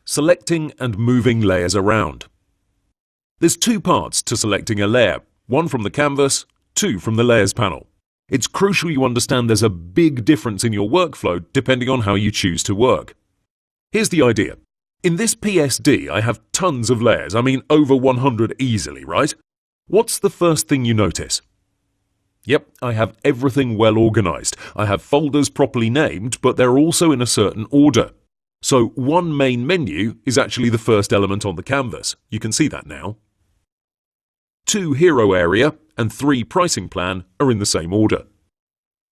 selecting and moving layers around. There's two parts to selecting a layer, one from the canvas, two from the Layers panel. It's crucial you understand there's a big difference in your workflow depending on how you choose to work. Here's the idea. In this PSD, I have tons of layers, I mean over 100 easily, right? What's the first thing you notice? Yep, I have everything well organized. I have folders properly named, but they're also in a certain order. So one main menu is actually the first element on the canvas. You can see that now. 2 hero area and 3 pricing plan are in the same order.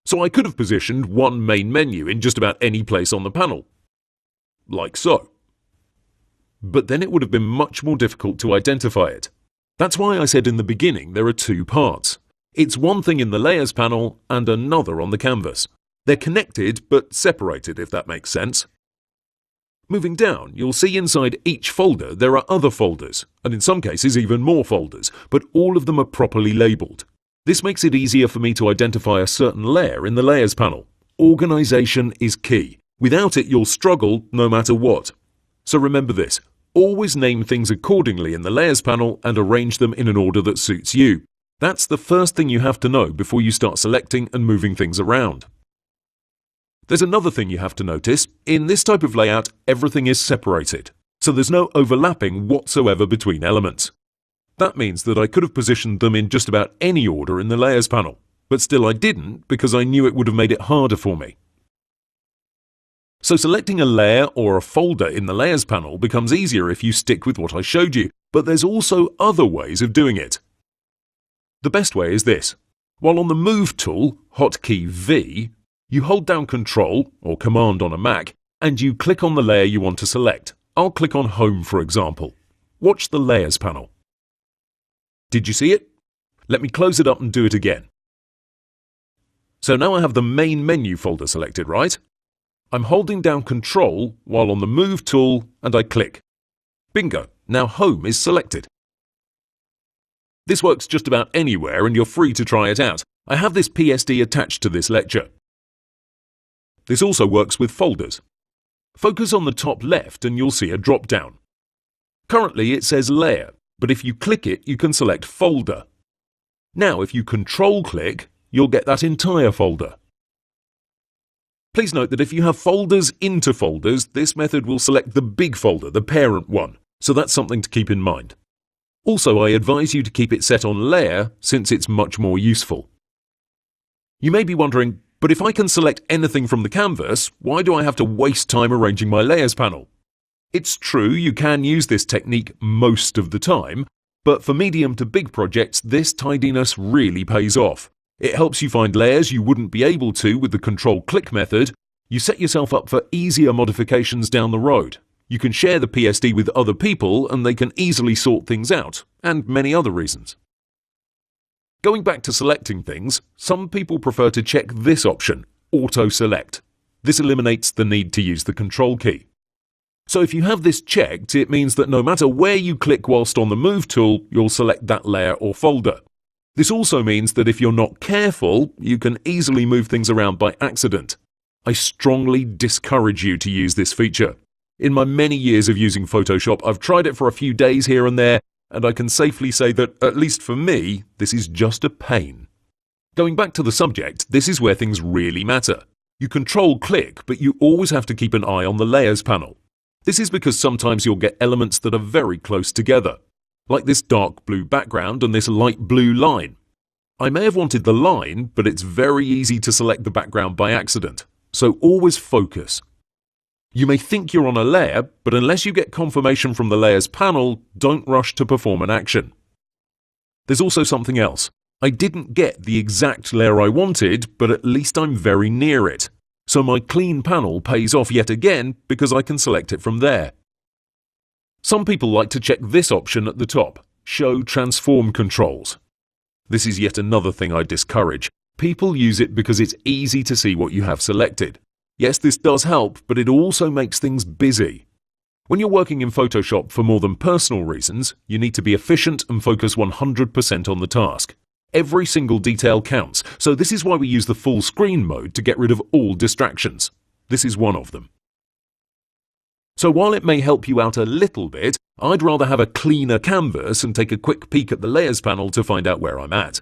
So I could have positioned one main menu in just about any place on the panel. Like so. But then it would have been much more difficult to identify it. That's why I said in the beginning there are 2 parts. It's one thing in the Layers panel and another on the canvas. They're connected but separated, if that makes sense. Moving down, you'll see inside each folder there are other folders, and in some cases even more folders, but all of them are properly labelled. This makes it easier for me to identify a certain layer in the Layers panel. Organisation is key. Without it, you'll struggle no matter what. So remember this, always name things accordingly in the Layers panel and arrange them in an order that suits you. That's the first thing you have to know before you start selecting and moving things around. There's another thing you have to notice. In this type of layout, everything is separated, so there's no overlapping whatsoever between elements. That means that I could have positioned them in just about any order in the Layers panel, but still I didn't because I knew it would have made it harder for me. So selecting a layer or a folder in the Layers panel becomes easier if you stick with what I showed you, but there's also other ways of doing it. The best way is this. While on the Move tool, hotkey V, you hold down Control or Command on a Mac and you click on the layer you want to select. I'll click on Home for example. Watch the Layers panel. Did you see it? Let me close it up and do it again. So now I have the main menu folder selected, right? I'm holding down Control while on the Move tool and I click. Bingo, now Home is selected. This works just about anywhere and you're free to try it out. I have this PSD attached to this lecture. This also works with folders. Focus on the top left and you'll see a drop-down. Currently it says Layer, but if you click it, you can select Folder. Now if you Control-click, you'll get that entire folder. Please note that if you have folders into folders, this method will select the big folder, the parent one, so that's something to keep in mind. Also, I advise you to keep it set on Layer since it's much more useful. You may be wondering, but if I can select anything from the canvas, why do I have to waste time arranging my Layers panel? It's true you can use this technique most of the time, but for medium to big projects, this tidiness really pays off. It helps you find layers you wouldn't be able to with the Control-click method. You set yourself up for easier modifications down the road. You can share the PSD with other people and they can easily sort things out, and many other reasons. Going back to selecting things, some people prefer to check this option, Auto Select. This eliminates the need to use the Control key. So if you have this checked, it means that no matter where you click whilst on the Move tool, you'll select that layer or folder. This also means that if you're not careful, you can easily move things around by accident. I strongly discourage you to use this feature. In my many years of using Photoshop, I've tried it for a few days here and there, and I can safely say that, at least for me, this is just a pain. Going back to the subject, this is where things really matter. You Control-click, but you always have to keep an eye on the Layers panel. This is because sometimes you'll get elements that are very close together, like this dark blue background and this light blue line. I may have wanted the line, but it's very easy to select the background by accident, so always focus. You may think you're on a layer, but unless you get confirmation from the Layers panel, don't rush to perform an action. There's also something else. I didn't get the exact layer I wanted, but at least I'm very near it. So my clean panel pays off yet again because I can select it from there. Some people like to check this option at the top, Show Transform Controls. This is yet another thing I discourage. People use it because it's easy to see what you have selected. Yes, this does help, but it also makes things busy. When you're working in Photoshop for more than personal reasons, you need to be efficient and focus 100% on the task. Every single detail counts, so this is why we use the full screen mode to get rid of all distractions. This is one of them. So while it may help you out a little bit, I'd rather have a cleaner canvas and take a quick peek at the Layers panel to find out where I'm at.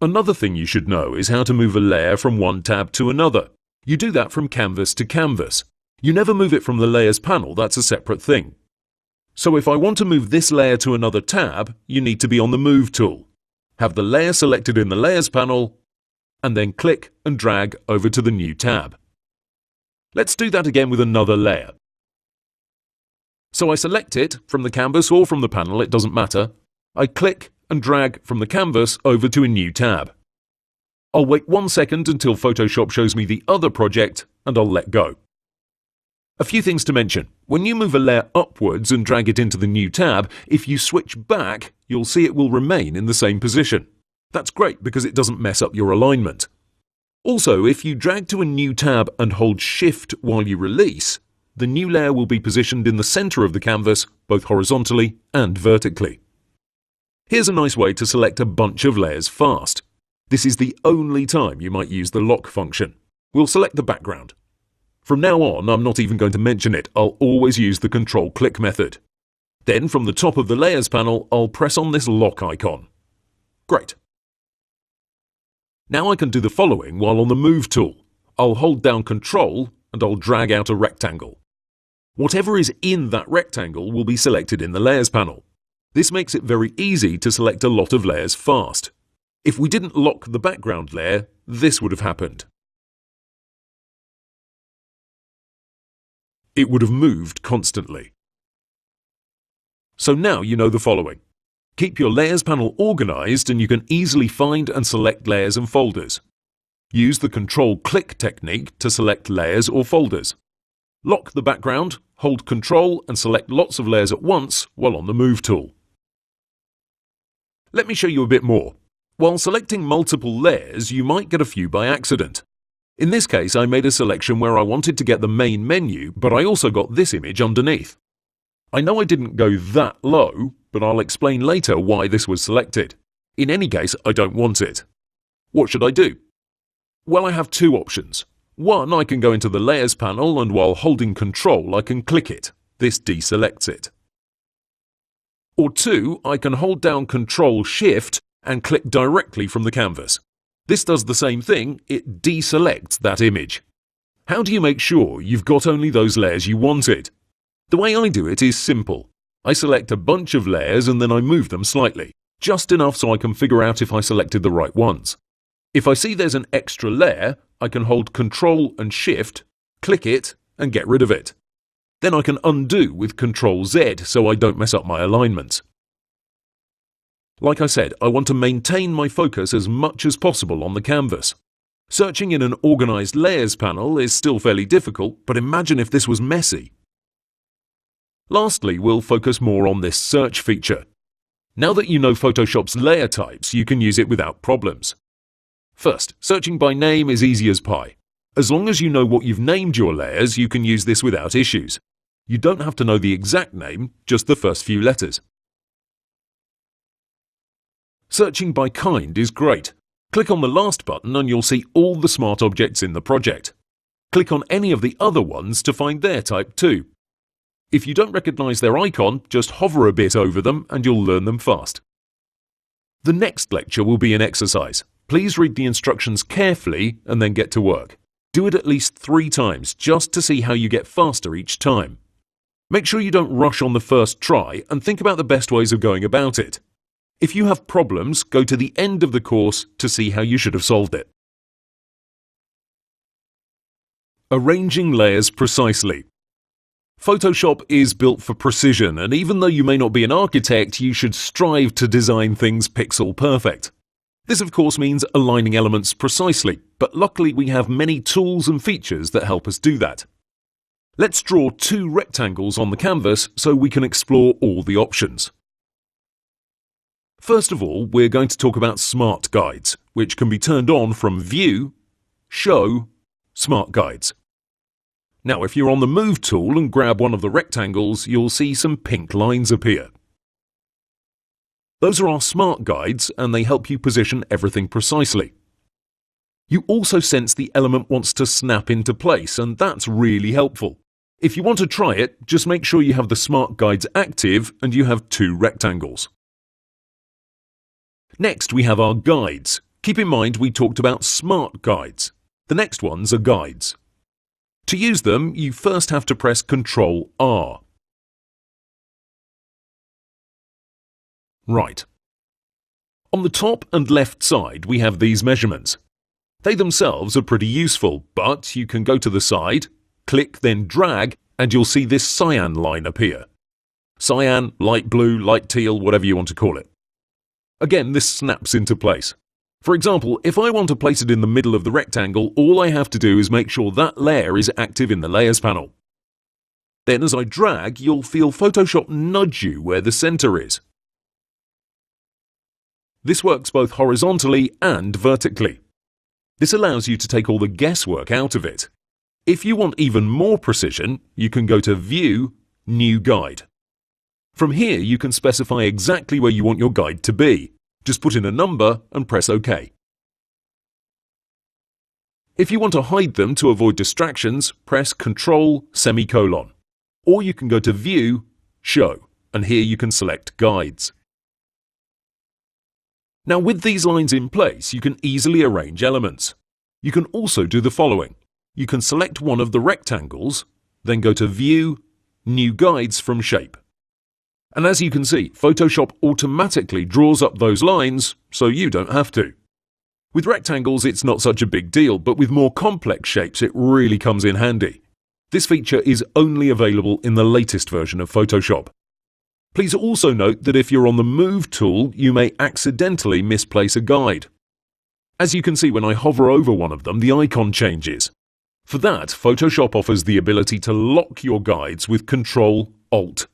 Another thing you should know is how to move a layer from one tab to another. You do that from canvas to canvas. You never move it from the Layers panel, that's a separate thing. So if I want to move this layer to another tab, you need to be on the Move tool. Have the layer selected in the Layers panel, and then click and drag over to the new tab. Let's do that again with another layer. So I select it from the canvas or from the panel, it doesn't matter. I click and drag from the canvas over to a new tab. I'll wait 1 second until Photoshop shows me the other project, and I'll let go. A few things to mention. When you move a layer upwards and drag it into the new tab, if you switch back, you'll see it will remain in the same position. That's great because it doesn't mess up your alignment. Also, if you drag to a new tab and hold Shift while you release, the new layer will be positioned in the center of the canvas, both horizontally and vertically. Here's a nice way to select a bunch of layers fast. This is the only time you might use the lock function. We'll select the background. From now on, I'm not even going to mention it. I'll always use the Control-Click method. Then, from the top of the Layers panel, I'll press on this lock icon. Great. Now I can do the following while on the Move tool. I'll hold down Control and I'll drag out a rectangle. Whatever is in that rectangle will be selected in the Layers panel. This makes it very easy to select a lot of layers fast. If we didn't lock the background layer, this would have happened. It would have moved constantly. So now you know the following. Keep your Layers panel organized and you can easily find and select layers and folders. Use the Control-Click technique to select layers or folders. Lock the background, hold Control and select lots of layers at once while on the Move tool. Let me show you a bit more. While selecting multiple layers, you might get a few by accident. In this case, I made a selection where I wanted to get the main menu, but I also got this image underneath. I know I didn't go that low, but I'll explain later why this was selected. In any case, I don't want it. What should I do? Well, I have two options. One, I can go into the Layers panel and while holding Control, I can click it. This deselects it. Or two, I can hold down Control-Shift and click directly from the canvas. This does the same thing, it deselects that image. How do you make sure you've got only those layers you wanted? The way I do it is simple. I select a bunch of layers and then I move them slightly, just enough so I can figure out if I selected the right ones. If I see there's an extra layer, I can hold Control and Shift, click it, and get rid of it. Then I can undo with Control-Z so I don't mess up my alignment. Like I said, I want to maintain my focus as much as possible on the canvas. Searching in an organized Layers panel is still fairly difficult, but imagine if this was messy. Lastly, we'll focus more on this search feature. Now that you know Photoshop's layer types, you can use it without problems. First, searching by name is easy as pie. As long as you know what you've named your layers, you can use this without issues. You don't have to know the exact name, just the first few letters. Searching by kind is great. Click on the last button and you'll see all the smart objects in the project. Click on any of the other ones to find their type too. If you don't recognize their icon, just hover a bit over them and you'll learn them fast. The next lecture will be an exercise. Please read the instructions carefully and then get to work. Do it at least 3 times just to see how you get faster each time. Make sure you don't rush on the first try and think about the best ways of going about it. If you have problems, go to the end of the course to see how you should have solved it. Arranging layers precisely. Photoshop is built for precision, and even though you may not be an architect, you should strive to design things pixel perfect. This of course means aligning elements precisely, but luckily we have many tools and features that help us do that. Let's draw 2 rectangles on the canvas so we can explore all the options. First of all, we're going to talk about Smart Guides, which can be turned on from View, Show, Smart Guides. Now, if you're on the Move tool and grab one of the rectangles, you'll see some pink lines appear. Those are our Smart Guides, and they help you position everything precisely. You also sense the element wants to snap into place, and that's really helpful. If you want to try it, just make sure you have the Smart Guides active and you have 2 rectangles. Next, we have our guides. Keep in mind we talked about Smart Guides. The next ones are guides. To use them, you first have to press Ctrl-R. Right. On the top and left side, we have these measurements. They themselves are pretty useful, but you can go to the side, click, then drag, and you'll see this cyan line appear. Cyan, light blue, light teal, whatever you want to call it. Again, this snaps into place. For example, if I want to place it in the middle of the rectangle, all I have to do is make sure that layer is active in the Layers panel. Then as I drag, you'll feel Photoshop nudge you where the center is. This works both horizontally and vertically. This allows you to take all the guesswork out of it. If you want even more precision, you can go to View, New Guide. From here, you can specify exactly where you want your guide to be. Just put in a number and press OK. If you want to hide them to avoid distractions, press Ctrl::. Or you can go to View, Show, and here you can select Guides. Now with these lines in place, you can easily arrange elements. You can also do the following. You can select one of the rectangles, then go to View, New Guides from Shape. And as you can see, Photoshop automatically draws up those lines, so you don't have to. With rectangles, it's not such a big deal, but with more complex shapes, it really comes in handy. This feature is only available in the latest version of Photoshop. Please also note that if you're on the Move tool, you may accidentally misplace a guide. As you can see, when I hover over one of them, the icon changes. For that, Photoshop offers the ability to lock your guides with Ctrl-Alt:.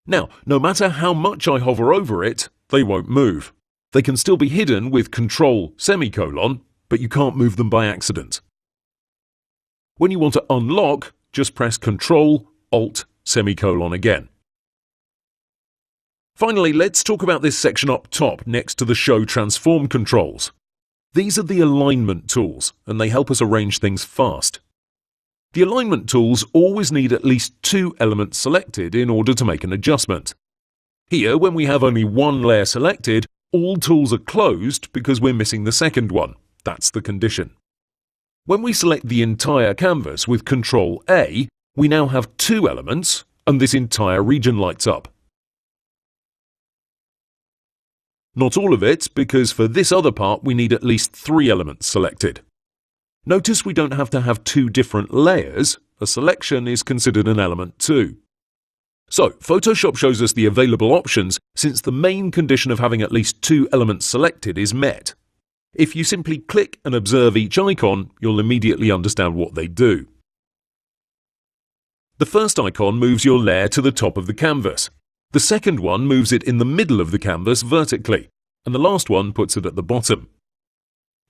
Now, no matter how much I hover over it, they won't move. They can still be hidden with Ctrl::, but you can't move them by accident. When you want to unlock, just press Ctrl-Alt:. again. Finally, let's talk about this section up top next to the Show Transform controls. These are the alignment tools, and they help us arrange things fast. The alignment tools always need at least 2 elements selected in order to make an adjustment. Here, when we have only one layer selected, all tools are closed because we're missing the second one. That's the condition. When we select the entire canvas with Ctrl-A, we now have 2 elements, and this entire region lights up. Not all of it, because for this other part we need at least 3 elements selected. Notice we don't have to have 2 different layers. A selection is considered an element too. So, Photoshop shows us the available options since the main condition of having at least 2 elements selected is met. If you simply click and observe each icon, you'll immediately understand what they do. The first icon moves your layer to the top of the canvas. The second one moves it in the middle of the canvas vertically, and the last one puts it at the bottom.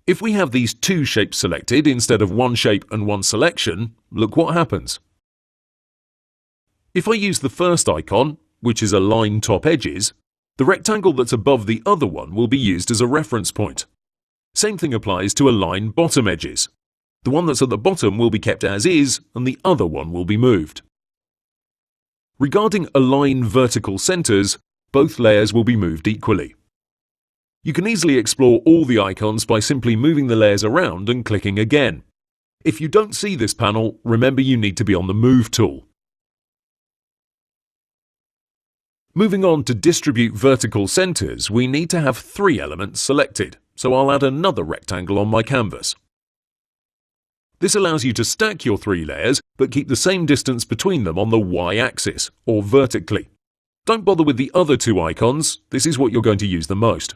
If we have these 2 shapes selected instead of 1 shape and 1 selection, look what happens. If I use the first icon, which is Align Top Edges, the rectangle that's above the other one will be used as a reference point. Same thing applies to Align Bottom Edges. The one that's at the bottom will be kept as is, and the other one will be moved. Regarding Align Vertical Centers, both layers will be moved equally. You can easily explore all the icons by simply moving the layers around and clicking again. If you don't see this panel, remember you need to be on the Move tool. Moving on to Distribute Vertical Centers, we need to have 3 elements selected, so I'll add another rectangle on my canvas. This allows you to stack your 3 layers, but keep the same distance between them on the Y-axis, or vertically. Don't bother with the other 2 icons, this is what you're going to use the most.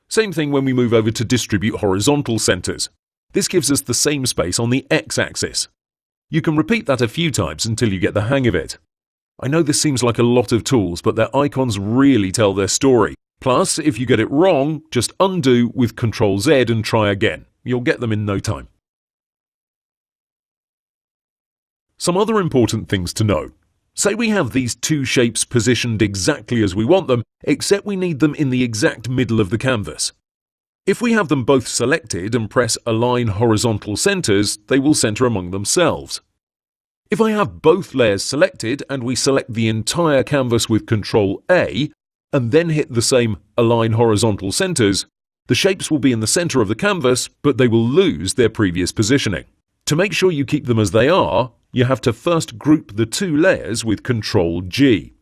Same thing when we move over to Distribute Horizontal Centers. This gives us the same space on the X-axis. You can repeat that a few times until you get the hang of it. I know this seems like a lot of tools, but their icons really tell their story. Plus, if you get it wrong, just undo with Ctrl-Z and try again. You'll get them in no time. Some other important things to know. Say we have these 2 shapes positioned exactly as we want them, except we need them in the exact middle of the canvas. If we have them both selected and press Align Horizontal Centers, they will center among themselves. If I have both layers selected and we select the entire canvas with Ctrl A, and then hit the same Align Horizontal Centers, the shapes will be in the center of the canvas, but they will lose their previous positioning. To make sure you keep them as they are, you have to first group the two layers with Ctrl G.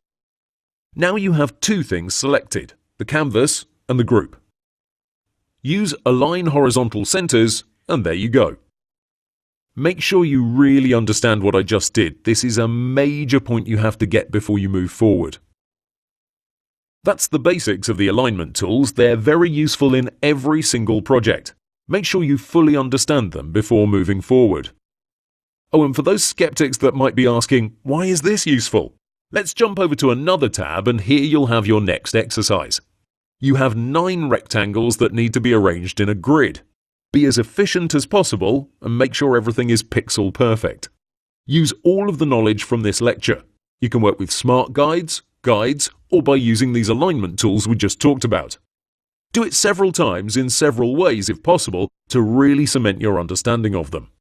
Now you have two things selected, the canvas and the group. Use Align Horizontal Centers, and there you go. Make sure you really understand what I just did. This is a major point you have to get before you move forward. That's the basics of the alignment tools. They're very useful in every single project. Make sure you fully understand them before moving forward. Oh, and for those skeptics that might be asking, why is this useful? Let's jump over to another tab, and here you'll have your next exercise. You have 9 rectangles that need to be arranged in a grid. Be as efficient as possible and make sure everything is pixel perfect. Use all of the knowledge from this lecture. You can work with smart guides, or by using these alignment tools we just talked about. Do it several times in several ways if possible to really cement your understanding of them.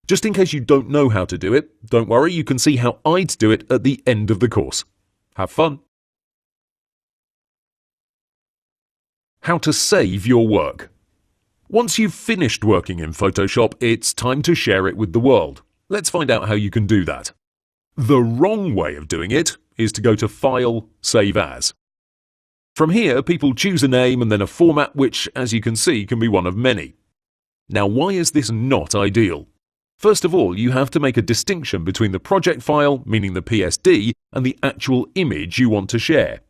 Just in case you don't know how to do it, don't worry, you can see how I'd do it at the end of the course. Have fun! How to save your work. Once you've finished working in Photoshop, it's time to share it with the world. Let's find out how you can do that. The wrong way of doing it is to go to File, Save As. From here, people choose a name and then a format which, as you can see, can be one of many. Now, why is this not ideal? First of all, you have to make a distinction between the project file, meaning the PSD, and the actual image you want to share.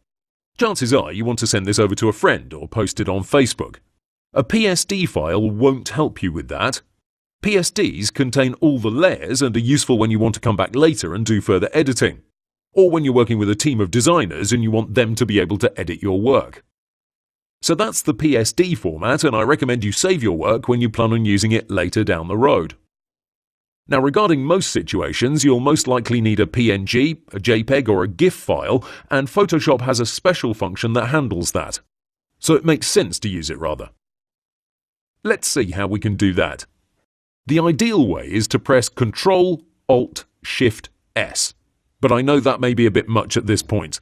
Chances are you want to send this over to a friend or post it on Facebook. A PSD file won't help you with that. PSDs contain all the layers and are useful when you want to come back later and do further editing, or when you're working with a team of designers and you want them to be able to edit your work. So that's the PSD format, and I recommend you save your work when you plan on using it later down the road. Now, regarding most situations, you'll most likely need a PNG, a JPEG, or a GIF file, and Photoshop has a special function that handles that. So it makes sense to use it rather. Let's see how we can do that. The ideal way is to press Ctrl, Alt, Shift, S, but I know that may be a bit much at this point.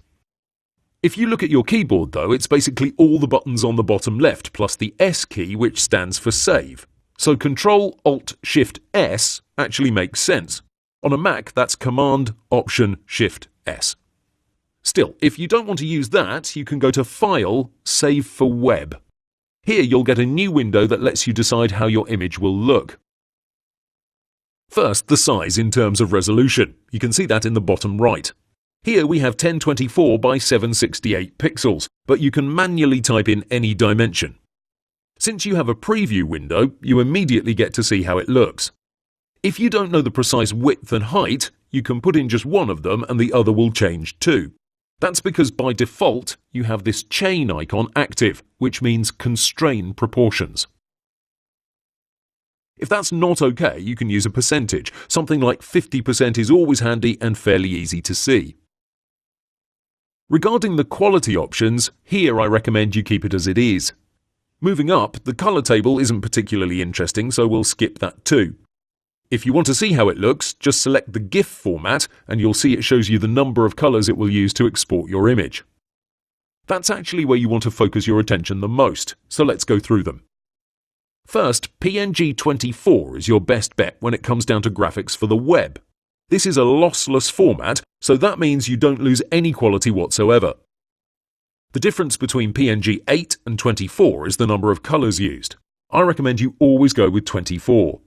If you look at your keyboard though, it's basically all the buttons on the bottom left plus the S key, which stands for Save. So Ctrl, Alt, Shift, S actually makes sense. On a Mac, that's Command, Option, Shift, S. Still, if you don't want to use that, you can go to File, Save for Web. Here you'll get a new window that lets you decide how your image will look. First, the size in terms of resolution. You can see that in the bottom right. Here we have 1024 by 768 pixels, but you can manually type in any dimension. Since you have a preview window, you immediately get to see how it looks. If you don't know the precise width and height, you can put in just one of them and the other will change too. That's because by default, you have this chain icon active, which means constrain proportions. If that's not okay, you can use a percentage. Something like 50% is always handy and fairly easy to see. Regarding the quality options, here I recommend you keep it as it is. Moving up, the color table isn't particularly interesting, so we'll skip that too. If you want to see how it looks, just select the GIF format and you'll see it shows you the number of colors it will use to export your image. That's actually where you want to focus your attention the most, so let's go through them. First, PNG 24 is your best bet when it comes down to graphics for the web. This is a lossless format, so that means you don't lose any quality whatsoever. The difference between PNG 8 and 24 is the number of colors used. I recommend you always go with 24.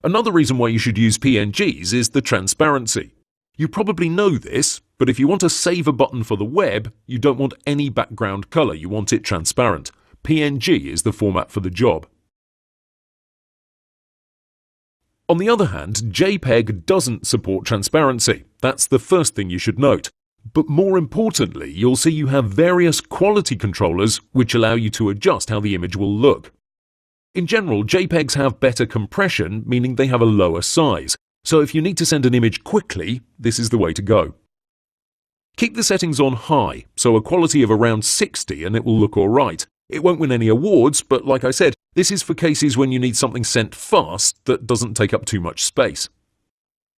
Another reason why you should use PNGs is the transparency. You probably know this, but if you want to save a button for the web, you don't want any background color, you want it transparent. PNG is the format for the job. On the other hand, JPEG doesn't support transparency. That's the first thing you should note. But more importantly, you'll see you have various quality controllers which allow you to adjust how the image will look. In general, JPEGs have better compression, meaning they have a lower size. So if you need to send an image quickly, this is the way to go. Keep the settings on high, so a quality of around 60 and it will look alright. It won't win any awards, but like I said, this is for cases when you need something sent fast that doesn't take up too much space.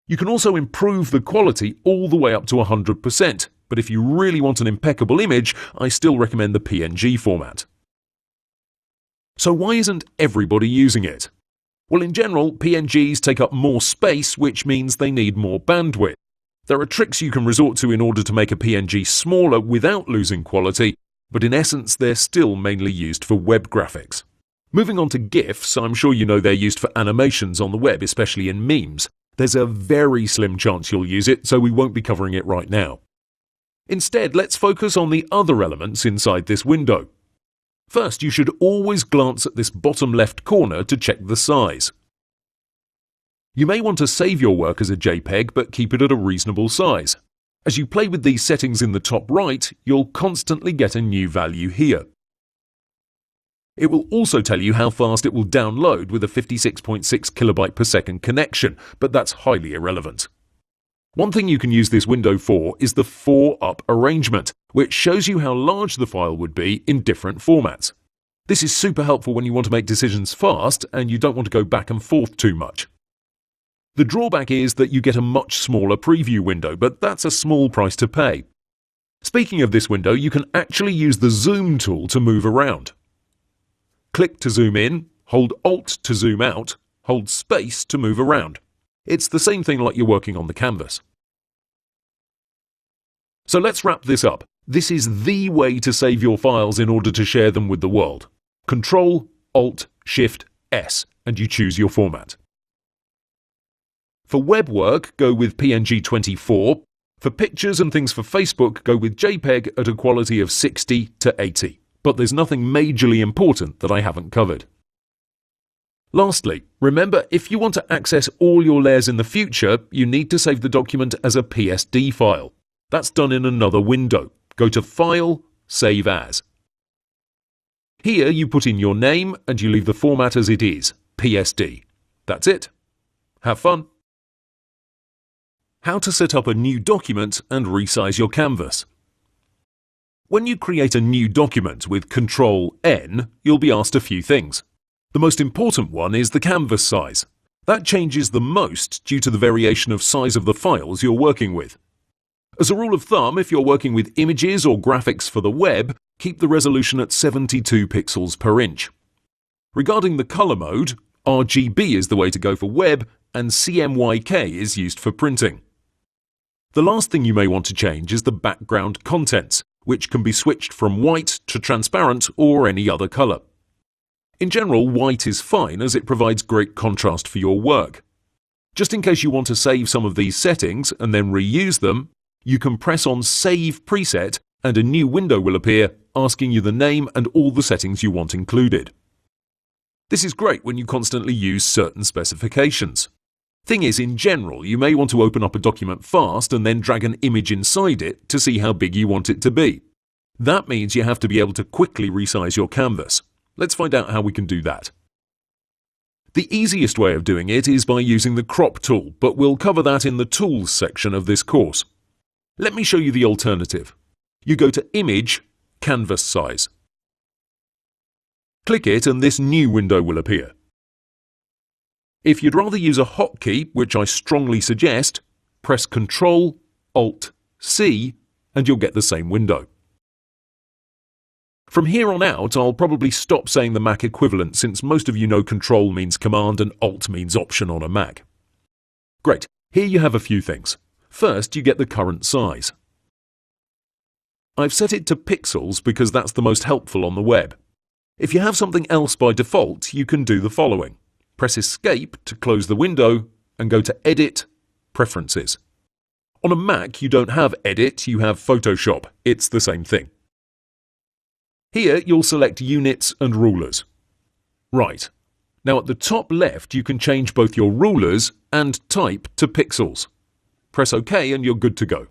You can also improve the quality all the way up to 100%, but if you really want an impeccable image, I still recommend the PNG format. So why isn't everybody using it? Well, in general, PNGs take up more space, which means they need more bandwidth. There are tricks you can resort to in order to make a PNG smaller without losing quality, but in essence they're still mainly used for web graphics. Moving on to GIFs, I'm sure you know they're used for animations on the web, especially in memes. There's a very slim chance you'll use it, so we won't be covering it right now. Instead, let's focus on the other elements inside this window. First, you should always glance at this bottom left corner to check the size. You may want to save your work as a JPEG, but keep it at a reasonable size. As you play with these settings in the top right, you'll constantly get a new value here. It will also tell you how fast it will download with a 56.6 kilobyte per second connection, but that's highly irrelevant. One thing you can use this window for is the 4-up arrangement, which shows you how large the file would be in different formats. This is super helpful when you want to make decisions fast and you don't want to go back and forth too much. The drawback is that you get a much smaller preview window, but that's a small price to pay. Speaking of this window, you can actually use the zoom tool to move around. Click to zoom in, hold Alt to zoom out, hold space to move around. It's the same thing like you're working on the canvas. So let's wrap this up. This is the way to save your files in order to share them with the world. Control, Alt, Shift, S, and you choose your format. For web work, go with PNG 24. For pictures and things for Facebook, go with JPEG at a quality of 60 to 80. But there's nothing majorly important that I haven't covered. Lastly, remember, if you want to access all your layers in the future, you need to save the document as a PSD file. That's done in another window. Go to File, Save As. Here you put in your name and you leave the format as it is, PSD. That's it. Have fun. How to set up a new document and resize your canvas. When you create a new document with Ctrl-N, you'll be asked a few things. The most important one is the canvas size. That changes the most due to the variation of size of the files you're working with. As a rule of thumb, if you're working with images or graphics for the web, keep the resolution at 72 pixels per inch. Regarding the color mode, RGB is the way to go for web and CMYK is used for printing. The last thing you may want to change is the background contents, which can be switched from white to transparent or any other color. In general, white is fine as it provides great contrast for your work. Just in case you want to save some of these settings and then reuse them, you can press on Save Preset and a new window will appear asking you the name and all the settings you want included. This is great when you constantly use certain specifications. Thing is, in general, you may want to open up a document fast and then drag an image inside it to see how big you want it to be. That means you have to be able to quickly resize your canvas. Let's find out how we can do that. The easiest way of doing it is by using the crop tool, but we'll cover that in the Tools section of this course. Let me show you the alternative. You go to Image, Canvas Size. Click it and this new window will appear. If you'd rather use a hotkey, which I strongly suggest, press Ctrl, Alt, C, and you'll get the same window. From here on out, I'll probably stop saying the Mac equivalent since most of you know Control means Command and Alt means Option on a Mac. Great, here you have a few things. First, you get the current size. I've set it to pixels because that's the most helpful on the web. If you have something else by default, you can do the following. Press Escape to close the window and go to Edit, Preferences. On a Mac, you don't have Edit, you have Photoshop. It's the same thing. Here, you'll select Units and Rulers. Right. Now at the top left, you can change both your rulers and type to pixels. Press OK and you're good to go.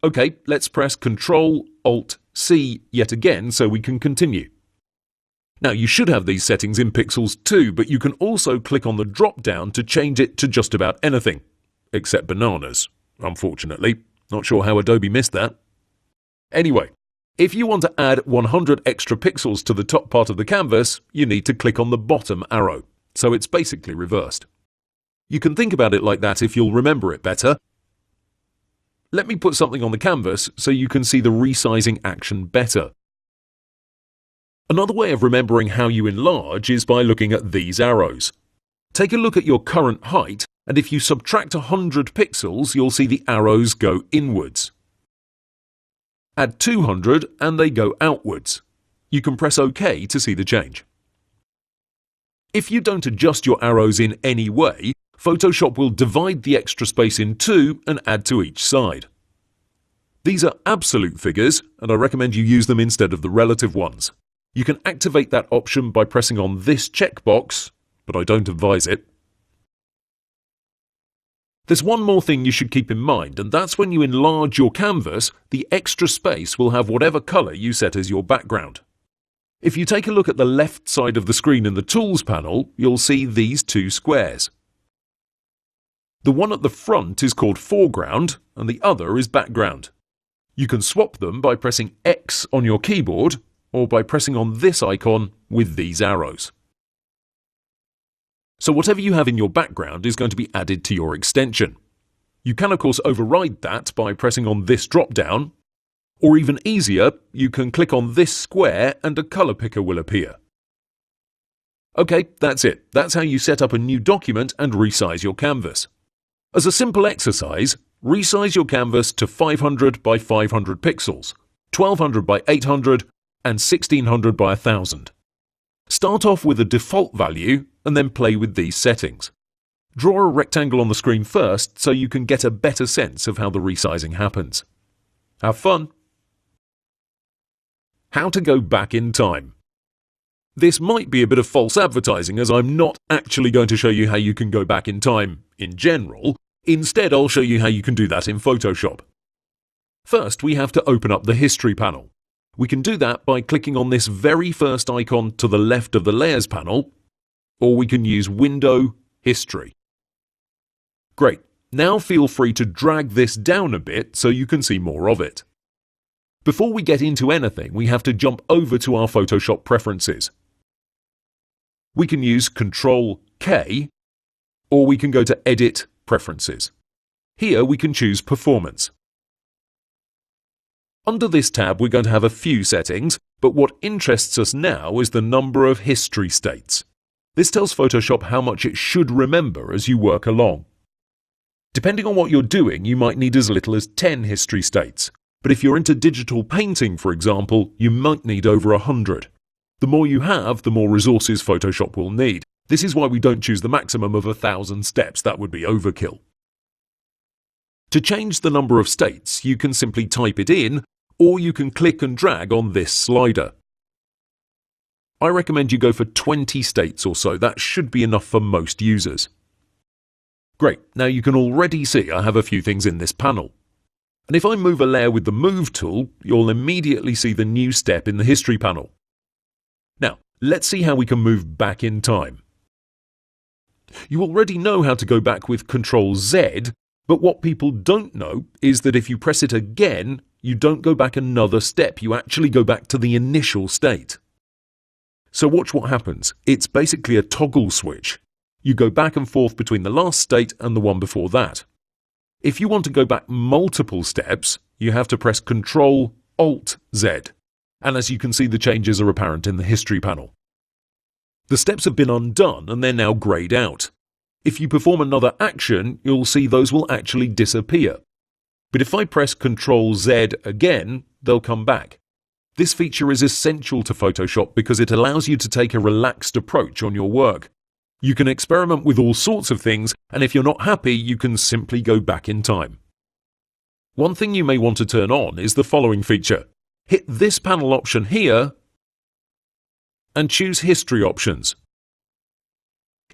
OK, let's press Ctrl, Alt, C yet again so we can continue. Now you should have these settings in pixels too, but you can also click on the drop-down to change it to just about anything. Except bananas, unfortunately. Not sure how Adobe missed that. Anyway, If you want to add 100 extra pixels to the top part of the canvas, you need to click on the bottom arrow, so it's basically reversed. You can think about it like that if you'll remember it better. Let me put something on the canvas so you can see the resizing action better. Another way of remembering how you enlarge is by looking at these arrows. Take a look at your current height, and if you subtract 100 pixels, you'll see the arrows go inwards. Add 200 and they go outwards. You can press OK to see the change. If you don't adjust your arrows in any way, Photoshop will divide the extra space in two and add to each side. These are absolute figures, and I recommend you use them instead of the relative ones. You can activate that option by pressing on this checkbox, but I don't advise it. There's one more thing you should keep in mind, and that's when you enlarge your canvas, the extra space will have whatever colour you set as your background. If you take a look at the left side of the screen in the Tools panel, you'll see these two squares. The one at the front is called foreground, and the other is background. You can swap them by pressing X on your keyboard, or by pressing on this icon with these arrows. So whatever you have in your background is going to be added to your extension. You can of course override that by pressing on this drop-down, or even easier, you can click on this square and a colour picker will appear. Okay, that's it. That's how you set up a new document and resize your canvas. As a simple exercise, resize your canvas to 500 by 500 pixels, 1200 by 800, and 1600 by 1000. Start off with a default value and then play with these settings. Draw a rectangle on the screen first so you can get a better sense of how the resizing happens. Have fun! How to go back in time. This might be a bit of false advertising, as I'm not actually going to show you how you can go back in time in general. Instead, I'll show you how you can do that in Photoshop. First, we have to open up the History panel. We can do that by clicking on this very first icon to the left of the Layers panel, or we can use Window, History. Great. Now feel free to drag this down a bit so you can see more of it. Before we get into anything, we have to jump over to our Photoshop preferences. We can use Ctrl-K, or we can go to Edit, Preferences. Here we can choose Performance. Under this tab, we're going to have a few settings, but what interests us now is the number of history states. This tells Photoshop how much it should remember as you work along. Depending on what you're doing, you might need as little as 10 history states, but if you're into digital painting, for example, you might need over 100. The more you have, the more resources Photoshop will need. This is why we don't choose the maximum of 1,000 steps. That would be overkill. To change the number of states, you can simply type it in, or you can click and drag on this slider. I recommend you go for 20 states or so. That should be enough for most users. Great, now you can already see I have a few things in this panel. And if I move a layer with the Move tool, you'll immediately see the new step in the History panel. Now, let's see how we can move back in time. You already know how to go back with Ctrl-Z, but what people don't know is that if you press it again, you don't go back another step, you actually go back to the initial state. So watch what happens. It's basically a toggle switch. You go back and forth between the last state and the one before that. If you want to go back multiple steps, you have to press Ctrl-Alt-Z, and as you can see, the changes are apparent in the History panel. The steps have been undone and they're now greyed out. If you perform another action, you'll see those will actually disappear. But if I press Ctrl-Z again, they'll come back. This feature is essential to Photoshop because it allows you to take a relaxed approach on your work. You can experiment with all sorts of things, and if you're not happy, you can simply go back in time. One thing you may want to turn on is the following feature. Hit this panel option here and choose History Options.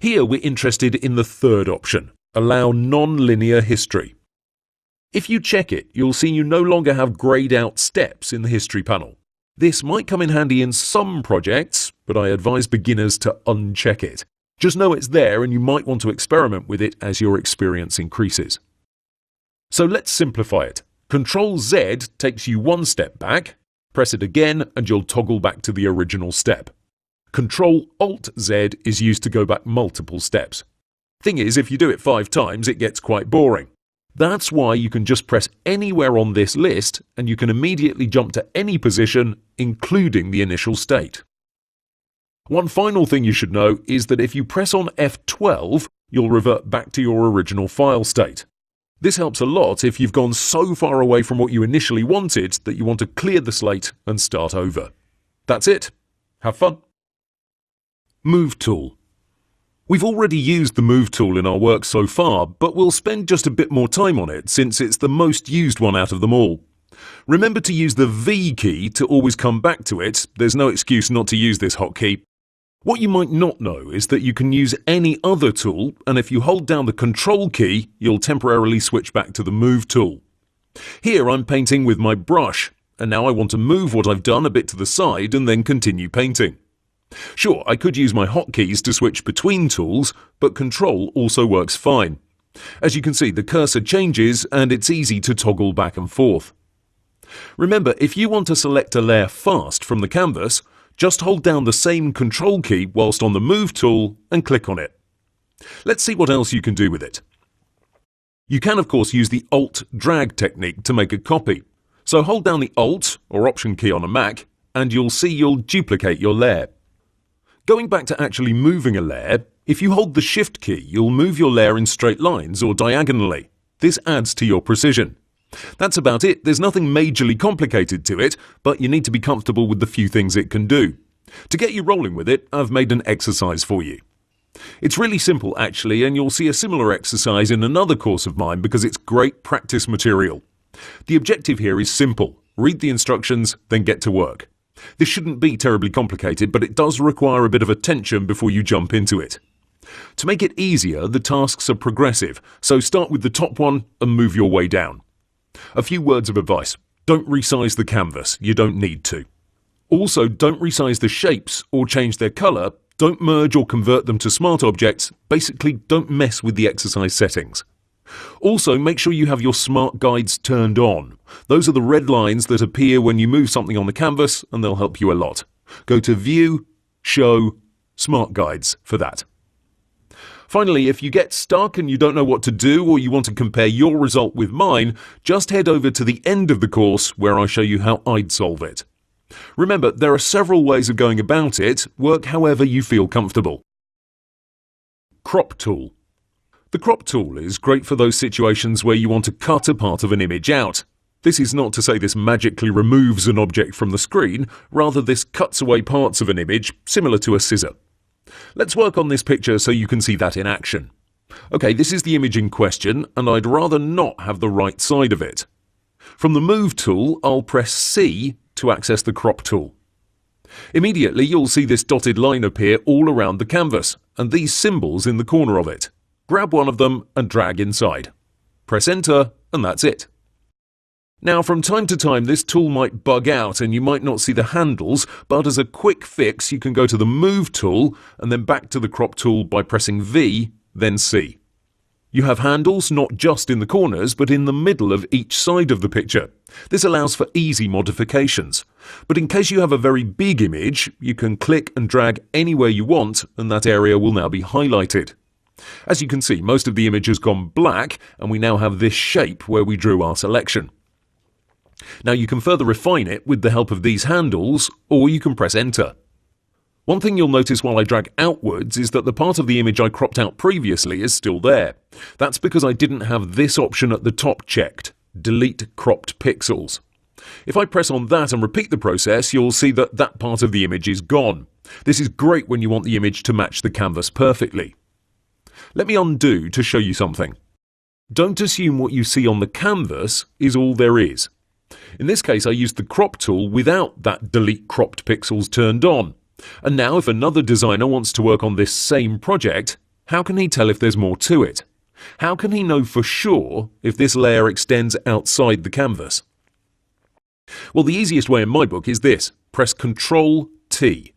Here we're interested in the third option, Allow Non-Linear History. If you check it, you'll see you no longer have greyed out steps in the History panel. This might come in handy in some projects, but I advise beginners to uncheck it. Just know it's there and you might want to experiment with it as your experience increases. So let's simplify it. Ctrl-Z takes you one step back, Press it again and you'll toggle back to the original step. Ctrl-Alt-Z is used to go back multiple steps. Thing is, if you do it 5 times, it gets quite boring. That's why you can just press anywhere on this list and you can immediately jump to any position, including the initial state. One final thing you should know is that if you press on F12, you'll revert back to your original file state. This helps a lot if you've gone so far away from what you initially wanted that you want to clear the slate and start over. That's it. Have fun. Move tool. We've already used the Move tool in our work so far, but we'll spend just a bit more time on it since it's the most used one out of them all. Remember to use the V key to always come back to it. There's no excuse not to use this hotkey. What you might not know is that you can use any other tool, and if you hold down the Control key, you'll temporarily switch back to the Move tool. Here I'm painting with my brush, and now I want to move what I've done a bit to the side and then continue painting. Sure, I could use my hotkeys to switch between tools, but Control also works fine. As you can see, the cursor changes and it's easy to toggle back and forth. Remember, if you want to select a layer fast from the canvas, just hold down the same Control key whilst on the Move tool and click on it. Let's see what else you can do with it. You can of course use the Alt-Drag technique to make a copy. So hold down the Alt or Option key on a Mac and you'll see you'll duplicate your layer. Going back to actually moving a layer, if you hold the Shift key, you'll move your layer in straight lines or diagonally. This adds to your precision. That's about it. There's nothing majorly complicated to it, but you need to be comfortable with the few things it can do. To get you rolling with it, I've made an exercise for you. It's really simple actually, and you'll see a similar exercise in another course of mine because it's great practice material. The objective here is simple. Read the instructions, then get to work. This shouldn't be terribly complicated, but it does require a bit of attention before you jump into it. To make it easier, the tasks are progressive, so start with the top one and move your way down. A few words of advice. Don't resize the canvas, you don't need to. Also, don't resize the shapes or change their colour, don't merge or convert them to smart objects, basically don't mess with the exercise settings. Also, make sure you have your smart guides turned on. Those are the red lines that appear when you move something on the canvas and they'll help you a lot. Go to View, Show, Smart Guides for that. Finally, if you get stuck and you don't know what to do or you want to compare your result with mine, just head over to the end of the course where I show you how I'd solve it. Remember, there are several ways of going about it. Work however you feel comfortable. Crop tool. The crop tool is great for those situations where you want to cut a part of an image out. This is not to say this magically removes an object from the screen, rather this cuts away parts of an image, similar to a scissor. Let's work on this picture so you can see that in action. Okay, this is the image in question, and I'd rather not have the right side of it. From the Move tool, I'll press C to access the Crop tool. Immediately, you'll see this dotted line appear all around the canvas, and these symbols in the corner of it. Grab one of them and drag inside. Press Enter, and that's it. Now, from time to time, this tool might bug out and you might not see the handles, but as a quick fix, you can go to the Move tool and then back to the Crop tool by pressing V, then C. You have handles not just in the corners, but in the middle of each side of the picture. This allows for easy modifications. But in case you have a very big image, you can click and drag anywhere you want, and that area will now be highlighted. As you can see, most of the image has gone black, and we now have this shape where we drew our selection. Now you can further refine it with the help of these handles, or you can press Enter. One thing you'll notice while I drag outwards is that the part of the image I cropped out previously is still there. That's because I didn't have this option at the top checked, Delete Cropped Pixels. If I press on that and repeat the process, you'll see that that part of the image is gone. This is great when you want the image to match the canvas perfectly. Let me undo to show you something. Don't assume what you see on the canvas is all there is. In this case, I used the Crop tool without that Delete Cropped Pixels turned on. And now if another designer wants to work on this same project, how can he tell if there's more to it? How can he know for sure if this layer extends outside the canvas? Well, the easiest way in my book is this. Press Ctrl-T.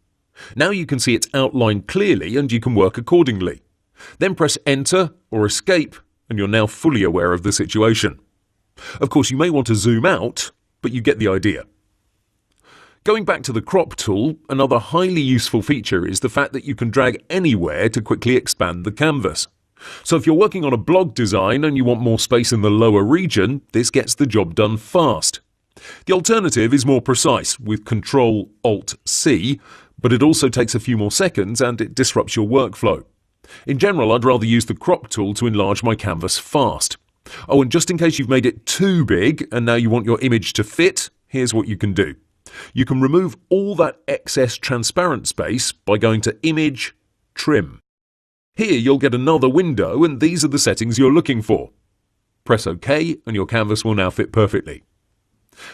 Now you can see it's outlined clearly and you can work accordingly. Then press Enter or Escape and you're now fully aware of the situation. Of course, you may want to zoom out, but you get the idea. Going back to the crop tool, another highly useful feature is the fact that you can drag anywhere to quickly expand the canvas. So if you're working on a blog design and you want more space in the lower region, this gets the job done fast. The alternative is more precise with Ctrl-Alt-C, but it also takes a few more seconds and it disrupts your workflow. In general, I'd rather use the crop tool to enlarge my canvas fast. Oh, and just in case you've made it too big and now you want your image to fit, here's what you can do. You can remove all that excess transparent space by going to Image, Trim. Here you'll get another window and these are the settings you're looking for. Press OK and your canvas will now fit perfectly.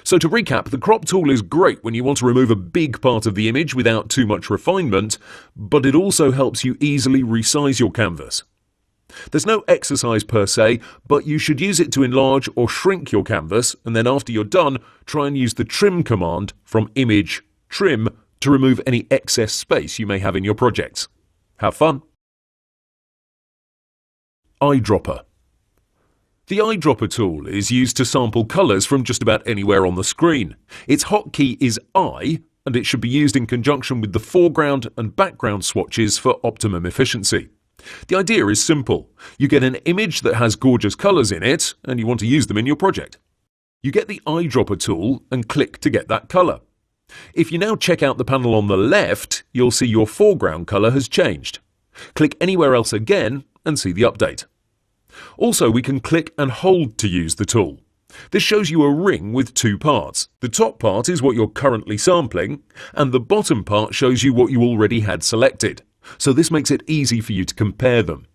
So to recap, the crop tool is great when you want to remove a big part of the image without too much refinement, but it also helps you easily resize your canvas. There's no exercise per se, but you should use it to enlarge or shrink your canvas, and then after you're done, try and use the Trim command from Image, Trim to remove any excess space you may have in your projects. Have fun! Eyedropper. The Eyedropper tool is used to sample colours from just about anywhere on the screen. Its hotkey is Eye, and it should be used in conjunction with the foreground and background swatches for optimum efficiency. The idea is simple. You get an image that has gorgeous colours in it, and you want to use them in your project. You get the Eyedropper tool and click to get that colour. If you now check out the panel on the left, you'll see your foreground colour has changed. Click anywhere else again and see the update. Also, we can click and hold to use the tool. This shows you a ring with two parts. The top part is what you're currently sampling, and the bottom part shows you what you already had selected. So this makes it easy for you to compare them.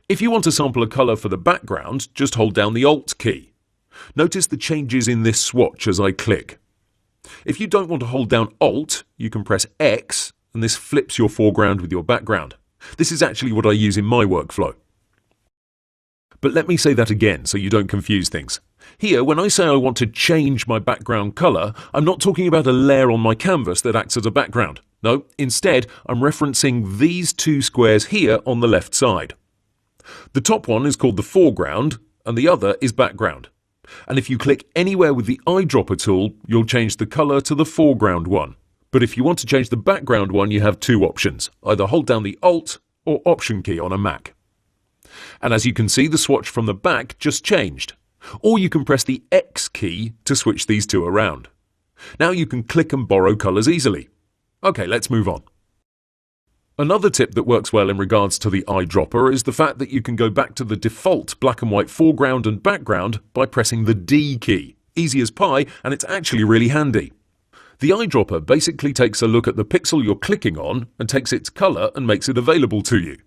If you want to sample a colour for the background, just hold down the Alt key. Notice the changes in this swatch as I click. If you don't want to hold down Alt, you can press X, and this flips your foreground with your background. This is actually what I use in my workflow. But let me say that again so you don't confuse things. Here, when I say I want to change my background colour, I'm not talking about a layer on my canvas that acts as a background. No, instead, I'm referencing these two squares here on the left side. The top one is called the foreground, and the other is background. And if you click anywhere with the Eyedropper tool, you'll change the colour to the foreground one. But if you want to change the background one, you have two options. Either hold down the Alt or Option key on a Mac. And as you can see, the swatch from the back just changed. Or you can press the X key to switch these two around. Now you can click and borrow colours easily. Okay, let's move on. Another tip that works well in regards to the Eyedropper is the fact that you can go back to the default black and white foreground and background by pressing the D key. Easy as pie, and it's actually really handy. The Eyedropper basically takes a look at the pixel you're clicking on and takes its colour and makes it available to you.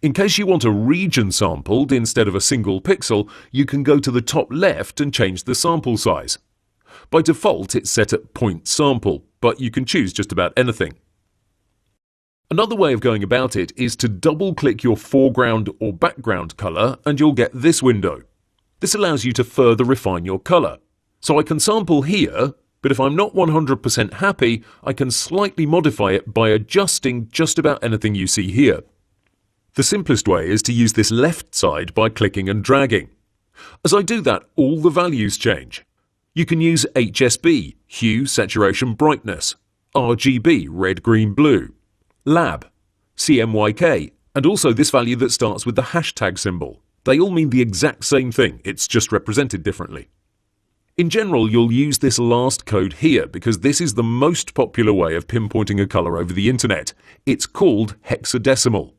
In case you want a region sampled instead of a single pixel, you can go to the top left and change the sample size. By default, it's set at point sample, but you can choose just about anything. Another way of going about it is to double-click your foreground or background colour and you'll get this window. This allows you to further refine your colour. So I can sample here, but if I'm not 100% happy, I can slightly modify it by adjusting just about anything you see here. The simplest way is to use this left side by clicking and dragging. As I do that, all the values change. You can use HSB, hue, saturation, brightness, RGB, red, green, blue, lab, CMYK, and also this value that starts with the hashtag symbol. They all mean the exact same thing, it's just represented differently. In general, you'll use this last code here because this is the most popular way of pinpointing a colour over the internet. It's called hexadecimal.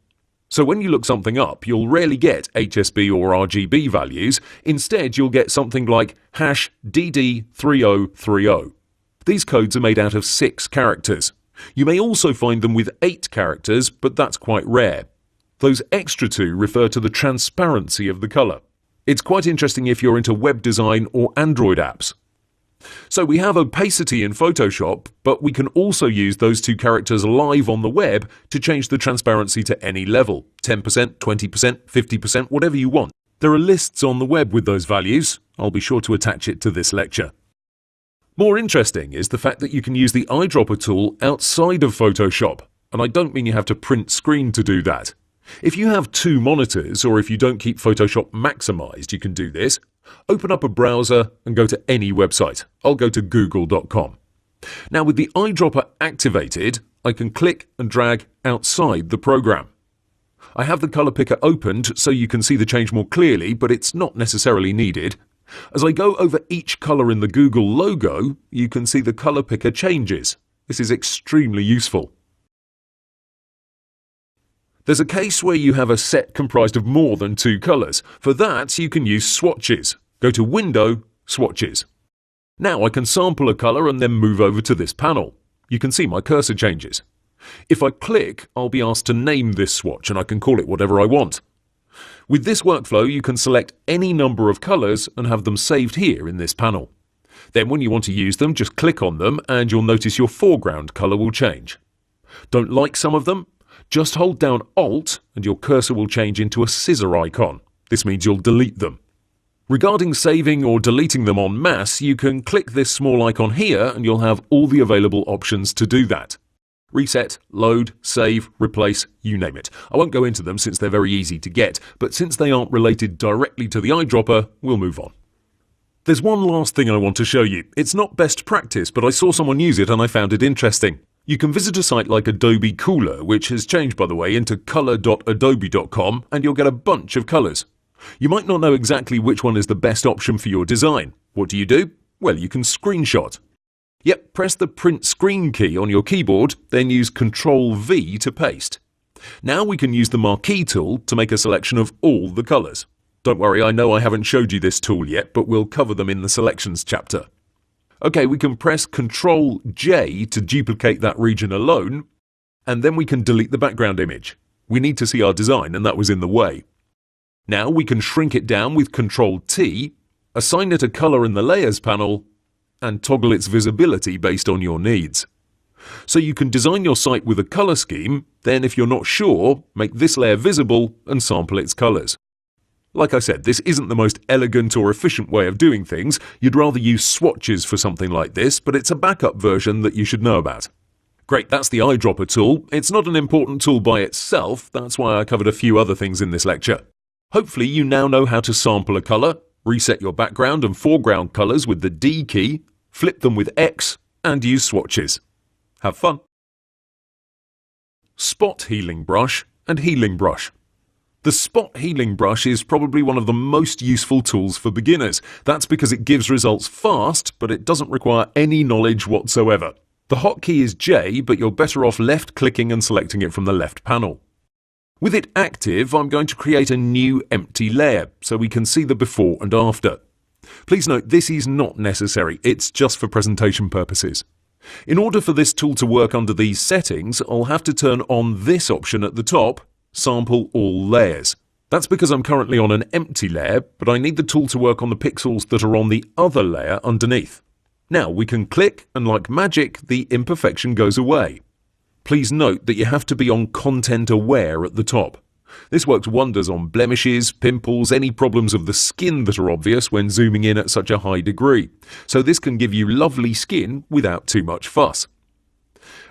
So when you look something up, you'll rarely get HSB or RGB values. Instead, you'll get something like hash DD3030. These codes are made out of 6 characters. You may also find them with 8 characters, but that's quite rare. Those extra 2 refer to the transparency of the colour. It's quite interesting if you're into web design or Android apps. So we have opacity in Photoshop, but we can also use those 2 characters live on the web to change the transparency to any level, 10%, 20%, 50%, whatever you want. There are lists on the web with those values. I'll be sure to attach it to this lecture. More interesting is the fact that you can use the Eyedropper tool outside of Photoshop, and I don't mean you have to print screen to do that. If you have 2 monitors, or if you don't keep Photoshop maximized, you can do this. Open up a browser and go to any website. I'll go to google.com. Now with the eyedropper activated, I can click and drag outside the program. I have the colour picker opened so you can see the change more clearly, but it's not necessarily needed. As I go over each colour in the Google logo, you can see the colour picker changes. This is extremely useful. There's a case where you have a set comprised of more than 2 colours. For that, you can use swatches. Go to Window, Swatches. Now I can sample a colour and then move over to this panel. You can see my cursor changes. If I click, I'll be asked to name this swatch and I can call it whatever I want. With this workflow, you can select any number of colours and have them saved here in this panel. Then when you want to use them, just click on them and you'll notice your foreground colour will change. Don't like some of them? Just hold down Alt and your cursor will change into a scissor icon. This means you'll delete them. Regarding saving or deleting them en masse, you can click this small icon here and you'll have all the available options to do that. Reset, load, save, replace, you name it. I won't go into them since they're very easy to get, but since they aren't related directly to the eyedropper, we'll move on. There's one last thing I want to show you. It's not best practice, but I saw someone use it and I found it interesting. You can visit a site like Adobe Cooler, which has changed by the way into color.adobe.com, and you'll get a bunch of colours. You might not know exactly which one is the best option for your design. What do? Well, you can screenshot. Yep, press the print screen key on your keyboard, then use Ctrl-V to paste. Now we can use the marquee tool to make a selection of all the colours. Don't worry, I know I haven't showed you this tool yet, but we'll cover them in the selections chapter. Okay, we can press Ctrl-J to duplicate that region alone, and then we can delete the background image. We need to see our design, and that was in the way. Now we can shrink it down with Ctrl-T, assign it a colour in the Layers panel, and toggle its visibility based on your needs. So you can design your site with a colour scheme, then if you're not sure, make this layer visible and sample its colours. Like I said, this isn't the most elegant or efficient way of doing things. You'd rather use swatches for something like this, but it's a backup version that you should know about. Great, that's the eyedropper tool. It's not an important tool by itself, that's why I covered a few other things in this lecture. Hopefully you now know how to sample a colour, reset your background and foreground colours with the D key, flip them with X, and use swatches. Have fun! Spot healing brush and healing brush. The spot healing brush is probably one of the most useful tools for beginners. That's because it gives results fast, but it doesn't require any knowledge whatsoever. The hotkey is J, but you're better off left-clicking and selecting it from the left panel. With it active, I'm going to create a new empty layer, so we can see the before and after. Please note, this is not necessary, it's just for presentation purposes. In order for this tool to work under these settings, I'll have to turn on this option at the top, Sample All Layers. That's because I'm currently on an empty layer, but I need the tool to work on the pixels that are on the other layer underneath. Now we can click, and like magic, the imperfection goes away. Please note that you have to be on Content Aware at the top. This works wonders on blemishes, pimples, any problems of the skin that are obvious when zooming in at such a high degree. So this can give you lovely skin without too much fuss.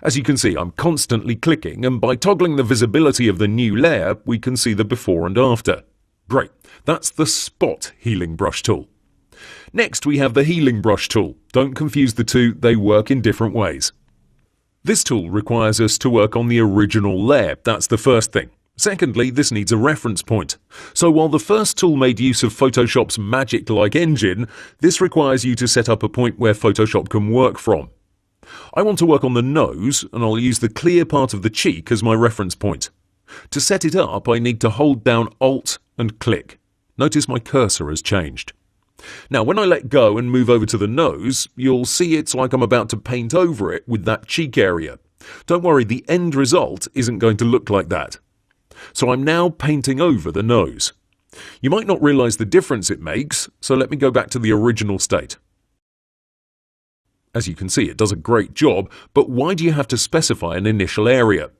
As you can see, I'm constantly clicking, and by toggling the visibility of the new layer, we can see the before and after. Great, that's the Spot Healing Brush tool. Next, we have the Healing Brush tool. Don't confuse the two, they work in different ways. This tool requires us to work on the original layer, that's the first thing. Secondly, this needs a reference point. So while the first tool made use of Photoshop's magic-like engine, this requires you to set up a point where Photoshop can work from. I want to work on the nose, and I'll use the clear part of the cheek as my reference point. To set it up, I need to hold down Alt and click. Notice my cursor has changed. Now, when I let go and move over to the nose, you'll see it's like I'm about to paint over it with that cheek area. Don't worry, the end result isn't going to look like that. So I'm now painting over the nose. You might not realise the difference it makes, so let me go back to the original state. As you can see, it does a great job, but why do you have to specify an initial area?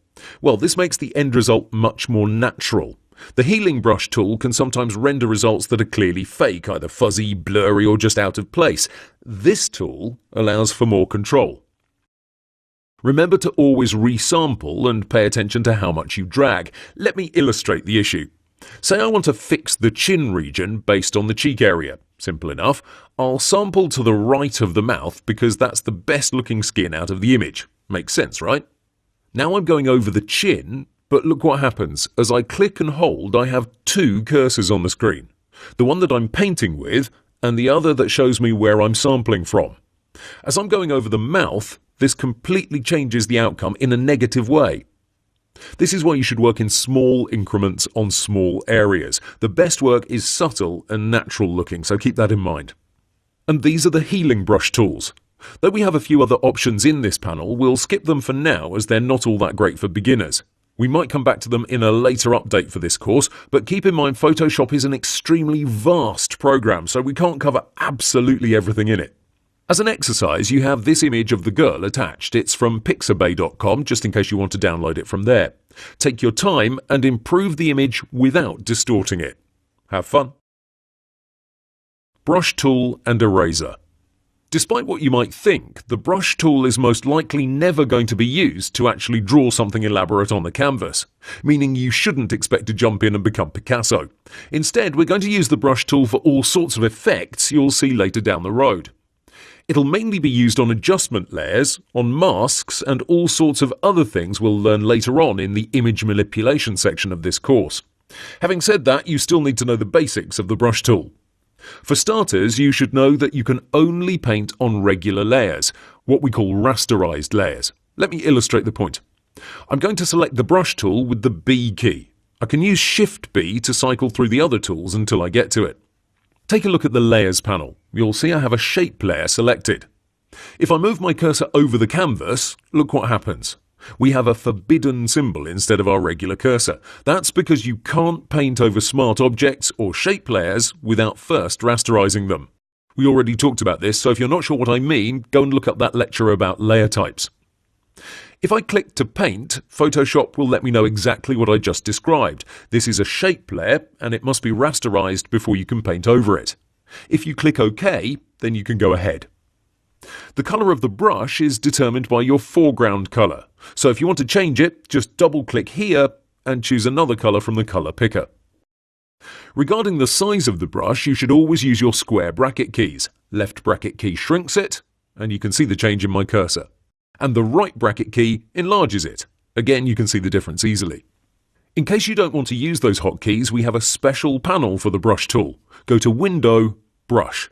Well, this makes the end result much more natural. The Healing Brush tool can sometimes render results that are clearly fake, either fuzzy, blurry, or just out of place. This tool allows for more control. Remember to always resample and pay attention to how much you drag. Let me illustrate the issue. Say I want to fix the chin region based on the cheek area. Simple enough. I'll sample to the right of the mouth because that's the best looking skin out of the image. Makes sense, right? Now I'm going over the chin, but look what happens. As I click and hold, I have two cursors on the screen. The one that I'm painting with, and the other that shows me where I'm sampling from. As I'm going over the mouth, this completely changes the outcome in a negative way. This is why you should work in small increments on small areas. The best work is subtle and natural looking, so keep that in mind. And these are the healing brush tools. Though we have a few other options in this panel, we'll skip them for now as they're not all that great for beginners. We might come back to them in a later update for this course, but keep in mind Photoshop is an extremely vast program, so we can't cover absolutely everything in it. As an exercise, you have this image of the girl attached. It's from pixabay.com, just in case you want to download it from there. Take your time and improve the image without distorting it. Have fun. Brush tool and eraser. Despite what you might think, the brush tool is most likely never going to be used to actually draw something elaborate on the canvas, meaning you shouldn't expect to jump in and become Picasso. Instead, we're going to use the brush tool for all sorts of effects you'll see later down the road. It'll mainly be used on adjustment layers, on masks, and all sorts of other things we'll learn later on in the image manipulation section of this course. Having said that, you still need to know the basics of the brush tool. For starters, you should know that you can only paint on regular layers, what we call rasterized layers. Let me illustrate the point. I'm going to select the brush tool with the B key. I can use Shift B to cycle through the other tools until I get to it. Take a look at the Layers panel. You'll see I have a shape layer selected. If I move my cursor over the canvas, look what happens. We have a forbidden symbol instead of our regular cursor. That's because you can't paint over smart objects or shape layers without first rasterizing them. We already talked about this, so if you're not sure what I mean, go and look up that lecture about layer types. If I click to paint, Photoshop will let me know exactly what I just described. This is a shape layer, and it must be rasterized before you can paint over it. If you click OK, then you can go ahead. The color of the brush is determined by your foreground color. So if you want to change it, just double-click here and choose another color from the color picker. Regarding the size of the brush, you should always use your square bracket keys. Left bracket key shrinks it, and you can see the change in my cursor. And the right bracket key enlarges it. Again, you can see the difference easily. In case you don't want to use those hotkeys, we have a special panel for the brush tool. Go to Window, Brush.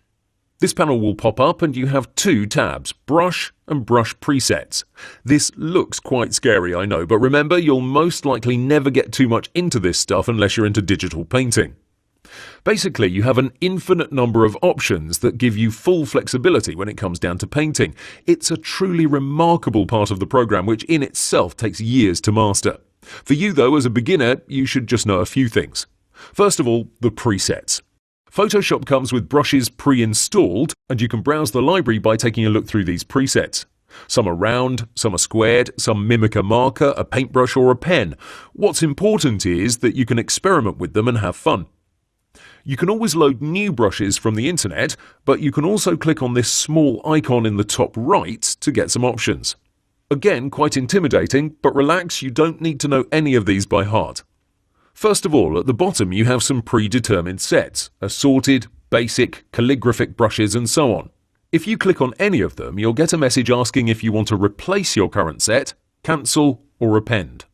This panel will pop up and you have two tabs, Brush and Brush Presets. This looks quite scary, I know, but remember, you'll most likely never get too much into this stuff unless you're into digital painting. Basically, you have an infinite number of options that give you full flexibility when it comes down to painting. It's a truly remarkable part of the program which in itself takes years to master. For you though, as a beginner, you should just know a few things. First of all, the presets. Photoshop comes with brushes pre-installed, and you can browse the library by taking a look through these presets. Some are round, some are squared, some mimic a marker, a paintbrush or a pen. What's important is that you can experiment with them and have fun. You can always load new brushes from the internet, but you can also click on this small icon in the top right to get some options. Again, quite intimidating, but relax, you don't need to know any of these by heart. First of all, at the bottom you have some predetermined sets, assorted, basic, calligraphic brushes and so on. If you click on any of them, you'll get a message asking if you want to replace your current set, cancel or append.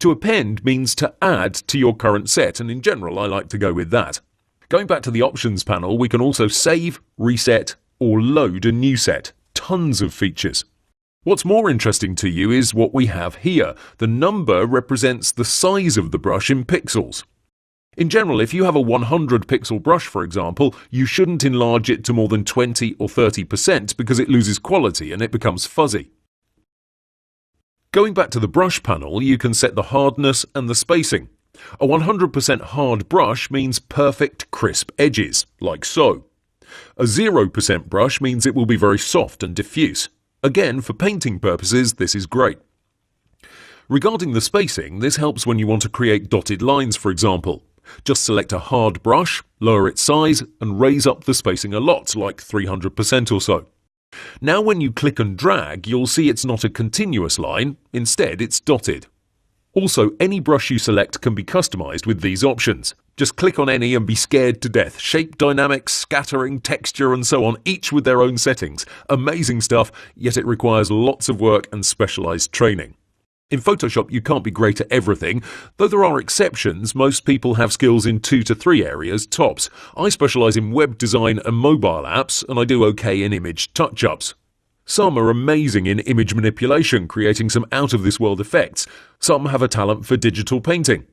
To append means to add to your current set, and in general I like to go with that. Going back to the options panel, we can also save, reset or load a new set. Tons of features. What's more interesting to you is what we have here. The number represents the size of the brush in pixels. In general, if you have a 100 pixel brush, for example, you shouldn't enlarge it to more than 20 or 30% because it loses quality and it becomes fuzzy. Going back to the brush panel, you can set the hardness and the spacing. A 100% hard brush means perfect crisp edges, like so. A 0% brush means it will be very soft and diffuse. Again, for painting purposes, this is great. Regarding the spacing, this helps when you want to create dotted lines, for example. Just select a hard brush, lower its size, and raise up the spacing a lot, like 300% or so. Now when you click and drag, you'll see it's not a continuous line, instead it's dotted. Also, any brush you select can be customized with these options. Just click on any and be scared to death. Shape dynamics, scattering, texture and so on, each with their own settings. Amazing stuff, yet it requires lots of work and specialized training. In Photoshop, you can't be great at everything. Though there are exceptions, most people have skills in 2 to 3 areas tops. I specialize in web design and mobile apps, and I do okay in image touch-ups. Some are amazing in image manipulation, creating some out-of-this-world effects. Some have a talent for digital painting.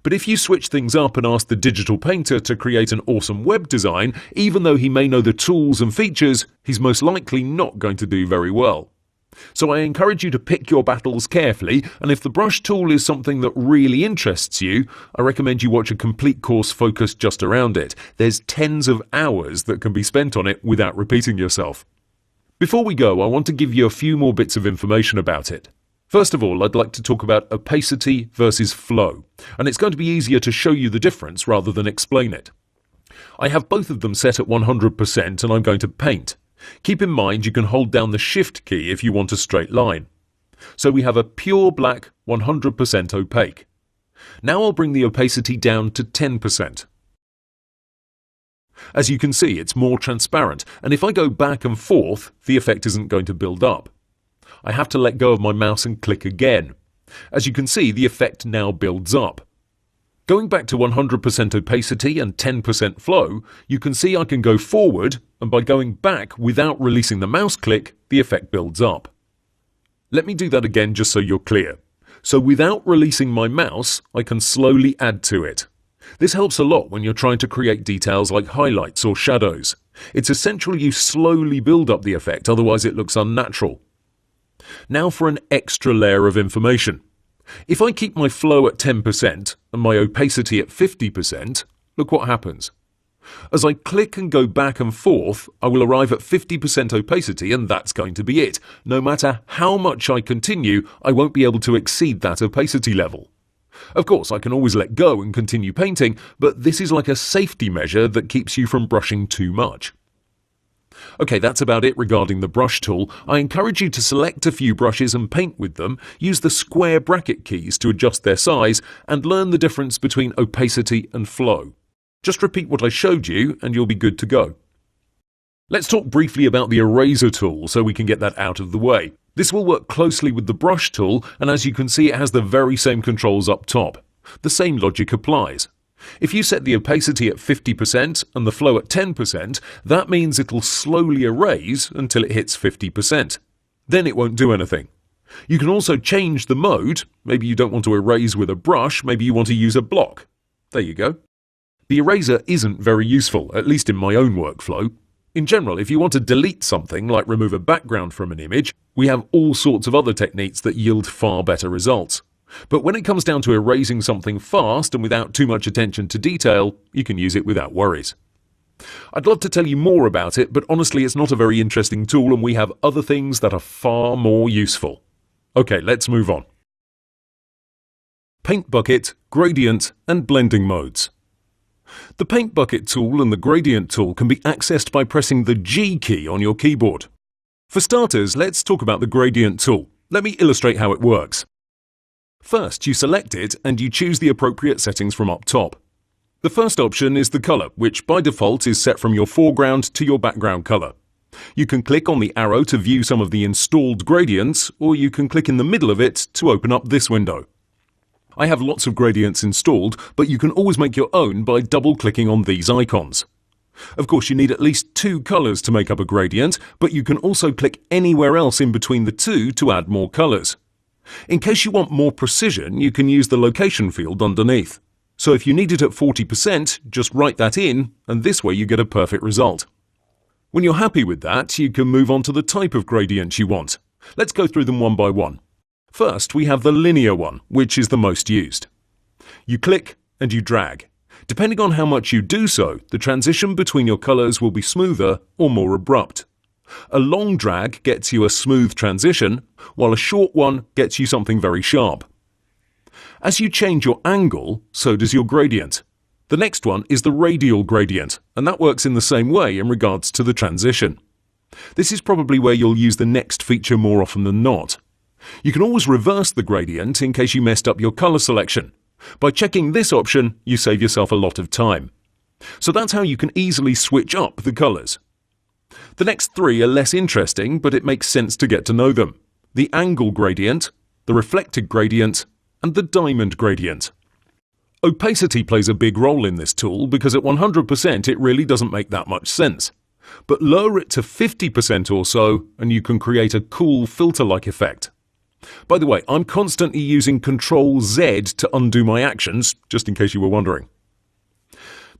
But if you switch things up and ask the digital painter to create an awesome web design, even though he may know the tools and features, he's most likely not going to do very well. So I encourage you to pick your battles carefully, and if the brush tool is something that really interests you, I recommend you watch a complete course focused just around it. There's tens of hours that can be spent on it without repeating yourself. Before we go, I want to give you a few more bits of information about it. First of all, I'd like to talk about opacity versus flow, and it's going to be easier to show you the difference rather than explain it. I have both of them set at 100% and I'm going to paint. Keep in mind you can hold down the Shift key if you want a straight line. So we have a pure black 100% opaque. Now I'll bring the opacity down to 10%. As you can see, it's more transparent, and if I go back and forth, the effect isn't going to build up. I have to let go of my mouse and click again. As you can see, the effect now builds up. Going back to 100% opacity and 10% flow, you can see I can go forward, and by going back without releasing the mouse click, the effect builds up. Let me do that again just so you're clear. So without releasing my mouse, I can slowly add to it. This helps a lot when you're trying to create details like highlights or shadows. It's essential you slowly build up the effect, otherwise it looks unnatural. Now for an extra layer of information. If I keep my flow at 10% and my opacity at 50%, look what happens. As I click and go back and forth, I will arrive at 50% opacity, and that's going to be it. No matter how much I continue, I won't be able to exceed that opacity level. Of course, I can always let go and continue painting, but this is like a safety measure that keeps you from brushing too much. Okay, that's about it regarding the brush tool. I encourage you to select a few brushes and paint with them, use the square bracket keys to adjust their size, and learn the difference between opacity and flow. Just repeat what I showed you and you'll be good to go. Let's talk briefly about the eraser tool so we can get that out of the way. This will work closely with the brush tool, and as you can see, it has the very same controls up top. The same logic applies. If you set the opacity at 50% and the flow at 10%, that means it'll slowly erase until it hits 50%. Then it won't do anything. You can also change the mode. Maybe you don't want to erase with a brush, maybe you want to use a block. There you go. The eraser isn't very useful, at least in my own workflow. In general, if you want to delete something, like remove a background from an image, we have all sorts of other techniques that yield far better results. But when it comes down to erasing something fast and without too much attention to detail, you can use it without worries. I'd love to tell you more about it, but honestly it's not a very interesting tool and we have other things that are far more useful. Okay, let's move on. Paint bucket, gradient, and blending modes. The Paint Bucket tool and the Gradient tool can be accessed by pressing the G key on your keyboard. For starters, let's talk about the Gradient tool. Let me illustrate how it works. First, you select it and you choose the appropriate settings from up top. The first option is the color, which by default is set from your foreground to your background color. You can click on the arrow to view some of the installed gradients, or you can click in the middle of it to open up this window. I have lots of gradients installed, but you can always make your own by double-clicking on these icons. Of course, you need at least 2 colors to make up a gradient, but you can also click anywhere else in between the two to add more colors. In case you want more precision, you can use the location field underneath. So if you need it at 40%, just write that in, and this way you get a perfect result. When you're happy with that, you can move on to the type of gradient you want. Let's go through them one by one. First, we have the linear one, which is the most used. You click and you drag. Depending on how much you do so, the transition between your colors will be smoother or more abrupt. A long drag gets you a smooth transition, while a short one gets you something very sharp. As you change your angle, so does your gradient. The next one is the radial gradient, and that works in the same way in regards to the transition. This is probably where you'll use the next feature more often than not. You can always reverse the gradient in case you messed up your color selection. By checking this option, you save yourself a lot of time. So that's how you can easily switch up the colors. The next three are less interesting, but it makes sense to get to know them: the angle gradient, the reflected gradient, and the diamond gradient. Opacity plays a big role in this tool because at 100% it really doesn't make that much sense. But lower it to 50% or so and you can create a cool filter-like effect. By the way, I'm constantly using Ctrl-Z to undo my actions, just in case you were wondering.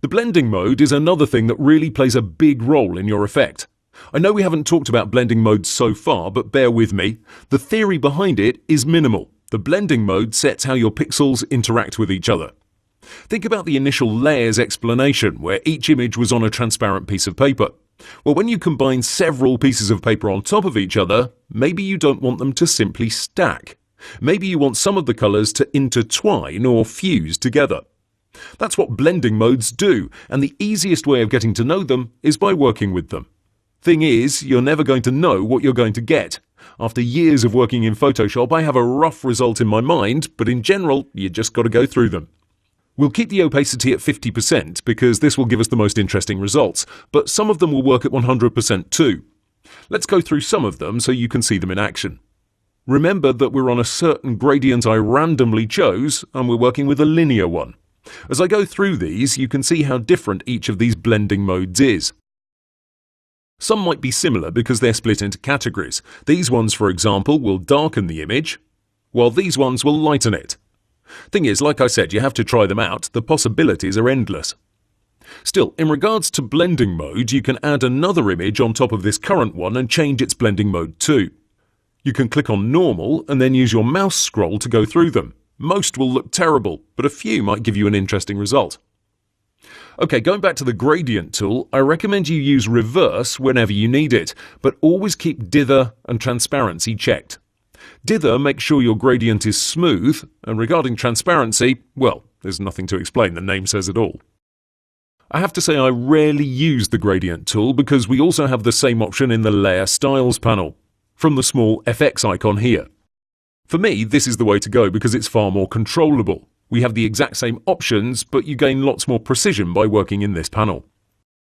The blending mode is another thing that really plays a big role in your effect. I know we haven't talked about blending modes so far, but bear with me. The theory behind it is minimal. The blending mode sets how your pixels interact with each other. Think about the initial layers explanation, where each image was on a transparent piece of paper. Well, when you combine several pieces of paper on top of each other, maybe you don't want them to simply stack. Maybe you want some of the colors to intertwine or fuse together. That's what blending modes do, and the easiest way of getting to know them is by working with them. Thing is, you're never going to know what you're going to get. After years of working in Photoshop, I have a rough result in my mind, but in general, you just got to go through them. We'll keep the opacity at 50% because this will give us the most interesting results, but some of them will work at 100% too. Let's go through some of them so you can see them in action. Remember that we're on a certain gradient I randomly chose, and we're working with a linear one. As I go through these, you can see how different each of these blending modes is. Some might be similar because they're split into categories. These ones, for example, will darken the image, while these ones will lighten it. Thing is, like I said, you have to try them out. The possibilities are endless. Still, in regards to blending mode, you can add another image on top of this current one and change its blending mode too. You can click on normal and then use your mouse scroll to go through them. Most will look terrible, but a few might give you an interesting result. Okay, going back to the gradient tool, I recommend you use reverse whenever you need it, but always keep dither and transparency checked. Dither makes sure your gradient is smooth, and regarding transparency, well, there's nothing to explain, the name says it all. I have to say I rarely use the gradient tool because we also have the same option in the Layer Styles panel, from the small FX icon here. For me, this is the way to go because it's far more controllable. We have the exact same options, but you gain lots more precision by working in this panel.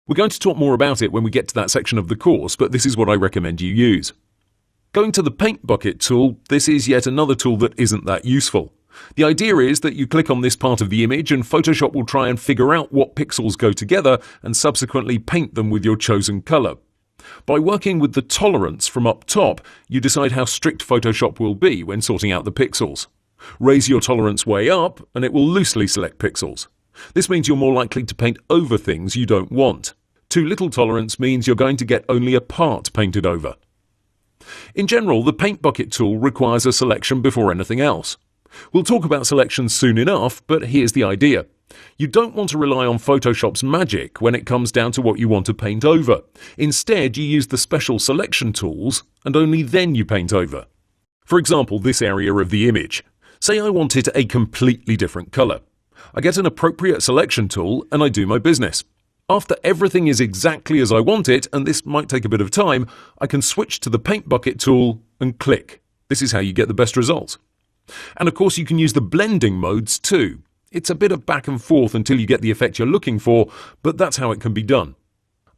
We're going to talk more about it when we get to that section of the course, but this is what I recommend you use. Going to the Paint Bucket tool, this is yet another tool that isn't that useful. The idea is that you click on this part of the image and Photoshop will try and figure out what pixels go together and subsequently paint them with your chosen color. By working with the tolerance from up top, you decide how strict Photoshop will be when sorting out the pixels. Raise your tolerance way up and it will loosely select pixels. This means you're more likely to paint over things you don't want. Too little tolerance means you're going to get only a part painted over. In general, the Paint Bucket tool requires a selection before anything else. We'll talk about selections soon enough, but here's the idea. You don't want to rely on Photoshop's magic when it comes down to what you want to paint over. Instead, you use the special selection tools, and only then you paint over. For example, this area of the image. Say I wanted a completely different color. I get an appropriate selection tool, and I do my business. After everything is exactly as I want it, and this might take a bit of time, I can switch to the Paint Bucket tool and click. This is how you get the best results. And of course you can use the blending modes too. It's a bit of back and forth until you get the effect you're looking for, but that's how it can be done.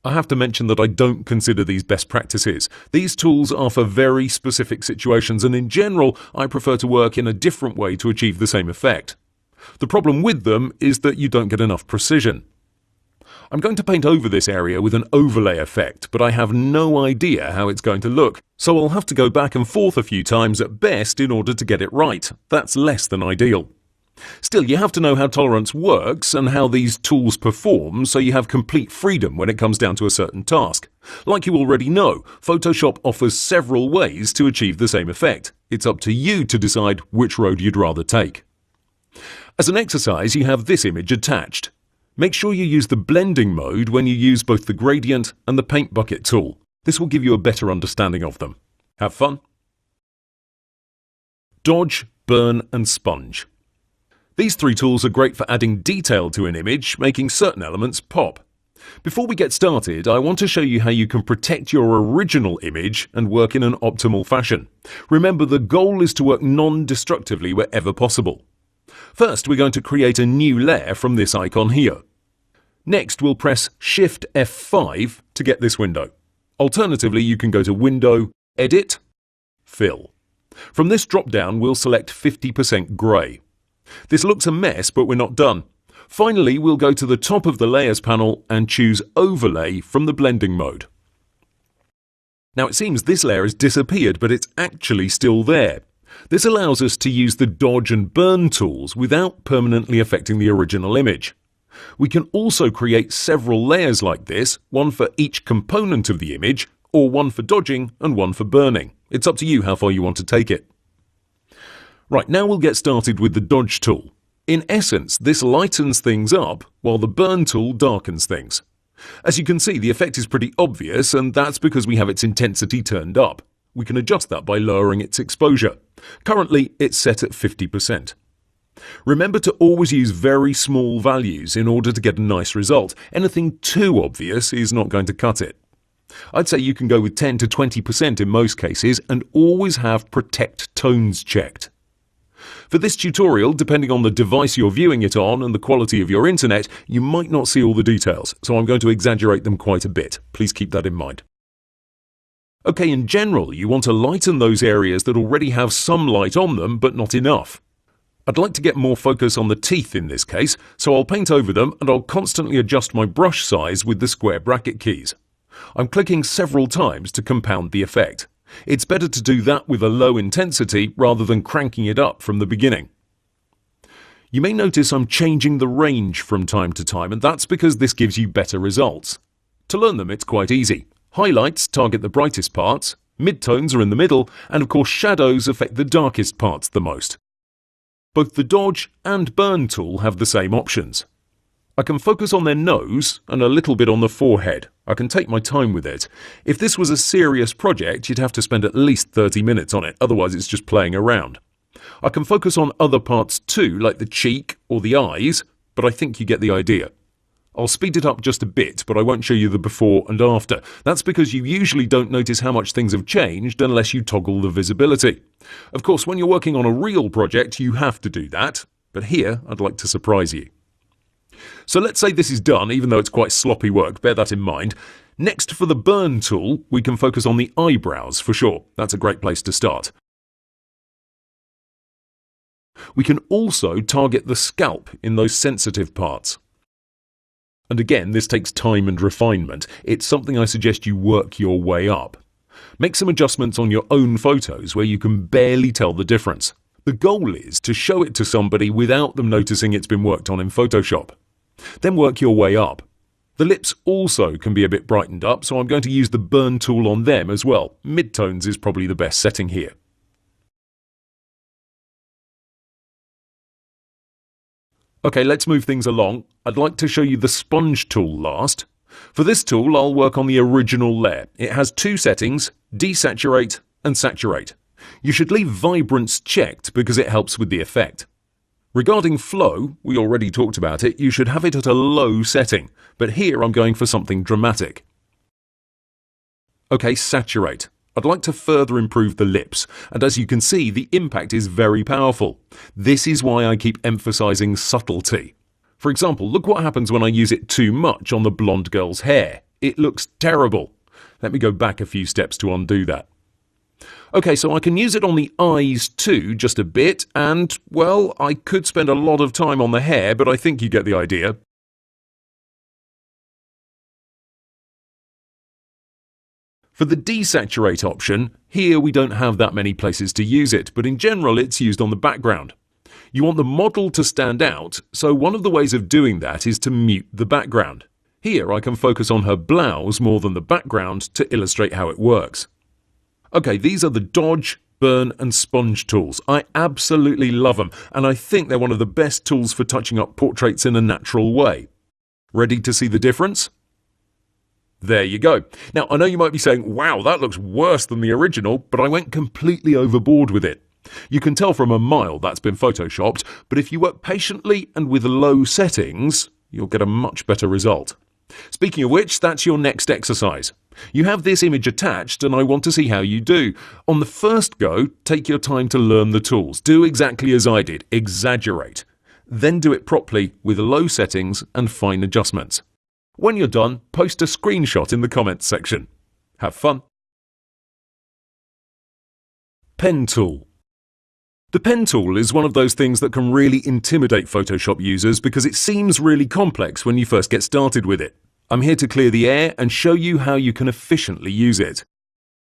I have to mention that I don't consider these best practices. These tools are for very specific situations, and in general, I prefer to work in a different way to achieve the same effect. The problem with them is that you don't get enough precision. I'm going to paint over this area with an overlay effect, but I have no idea how it's going to look, so I'll have to go back and forth a few times at best in order to get it right. That's less than ideal. Still, you have to know how tolerance works and how these tools perform so you have complete freedom when it comes down to a certain task. Like you already know, Photoshop offers several ways to achieve the same effect. It's up to you to decide which road you'd rather take. As an exercise, you have this image attached. Make sure you use the blending mode when you use both the gradient and the Paint Bucket tool. This will give you a better understanding of them. Have fun! Dodge, burn and sponge. These three tools are great for adding detail to an image, making certain elements pop. Before we get started, I want to show you how you can protect your original image and work in an optimal fashion. Remember, the goal is to work non-destructively wherever possible. First, we're going to create a new layer from this icon here. Next, we'll press Shift F5 to get this window. Alternatively, you can go to Window, Edit, Fill. From this drop-down, we'll select 50% grey. This looks a mess, but we're not done. Finally, we'll go to the top of the Layers panel and choose Overlay from the blending mode. Now it seems this layer has disappeared, but it's actually still there. This allows us to use the dodge and burn tools without permanently affecting the original image. We can also create several layers like this, one for each component of the image, or one for dodging and one for burning. It's up to you how far you want to take it. Right, now we'll get started with the dodge tool. In essence, this lightens things up, while the burn tool darkens things. As you can see, the effect is pretty obvious, and that's because we have its intensity turned up. We can adjust that by lowering its exposure. Currently, it's set at 50%. Remember to always use very small values in order to get a nice result. Anything too obvious is not going to cut it. I'd say you can go with 10 to 20% in most cases, and always have Protect Tones checked. For this tutorial, depending on the device you're viewing it on and the quality of your internet, you might not see all the details, so I'm going to exaggerate them quite a bit. Please keep that in mind. Okay, in general, you want to lighten those areas that already have some light on them, but not enough. I'd like to get more focus on the teeth in this case, so I'll paint over them and I'll constantly adjust my brush size with the square bracket keys. I'm clicking several times to compound the effect. It's better to do that with a low intensity rather than cranking it up from the beginning. You may notice I'm changing the range from time to time, and that's because this gives you better results. To learn them, it's quite easy. Highlights target the brightest parts, midtones are in the middle, and of course shadows affect the darkest parts the most. Both the dodge and burn tool have the same options. I can focus on their nose and a little bit on the forehead. I can take my time with it. If this was a serious project, you'd have to spend at least 30 minutes on it, otherwise it's just playing around. I can focus on other parts too, like the cheek or the eyes, but I think you get the idea. I'll speed it up just a bit, but I won't show you the before and after. That's because you usually don't notice how much things have changed unless you toggle the visibility. Of course, when you're working on a real project, you have to do that, but here I'd like to surprise you. So let's say this is done, even though it's quite sloppy work, bear that in mind. Next, for the burn tool, we can focus on the eyebrows for sure. That's a great place to start. We can also target the scalp in those sensitive parts. And again, this takes time and refinement. It's something I suggest you work your way up. Make some adjustments on your own photos where you can barely tell the difference. The goal is to show it to somebody without them noticing it's been worked on in Photoshop. Then work your way up. The lips also can be a bit brightened up, so I'm going to use the burn tool on them as well. Midtones is probably the best setting here. Okay, let's move things along. I'd like to show you the sponge tool last. For this tool, I'll work on the original layer. It has two settings, desaturate and saturate. You should leave vibrance checked because it helps with the effect. Regarding flow, we already talked about it, you should have it at a low setting, but here I'm going for something dramatic. Okay, saturate. I'd like to further improve the lips, and as you can see, the impact is very powerful. This is why I keep emphasizing subtlety. For example, look what happens when I use it too much on the blonde girl's hair. It looks terrible. Let me go back a few steps to undo that. Okay, so I can use it on the eyes too, just a bit, and, well, I could spend a lot of time on the hair, but I think you get the idea. For the desaturate option, here we don't have that many places to use it, but in general it's used on the background. You want the model to stand out, so one of the ways of doing that is to mute the background. Here I can focus on her blouse more than the background to illustrate how it works. Okay, these are the dodge, burn and sponge tools. I absolutely love them, and I think they're one of the best tools for touching up portraits in a natural way. Ready to see the difference? There you go. Now, I know you might be saying, wow, that looks worse than the original, but I went completely overboard with it. You can tell from a mile that's been photoshopped, but if you work patiently and with low settings, you'll get a much better result. Speaking of which, that's your next exercise. You have this image attached and I want to see how you do. On the first go, take your time to learn the tools. Do exactly as I did, exaggerate. Then do it properly with low settings and fine adjustments. When you're done, post a screenshot in the comments section. Have fun! Pen tool. The pen tool is one of those things that can really intimidate Photoshop users because it seems really complex when you first get started with it. I'm here to clear the air and show you how you can efficiently use it.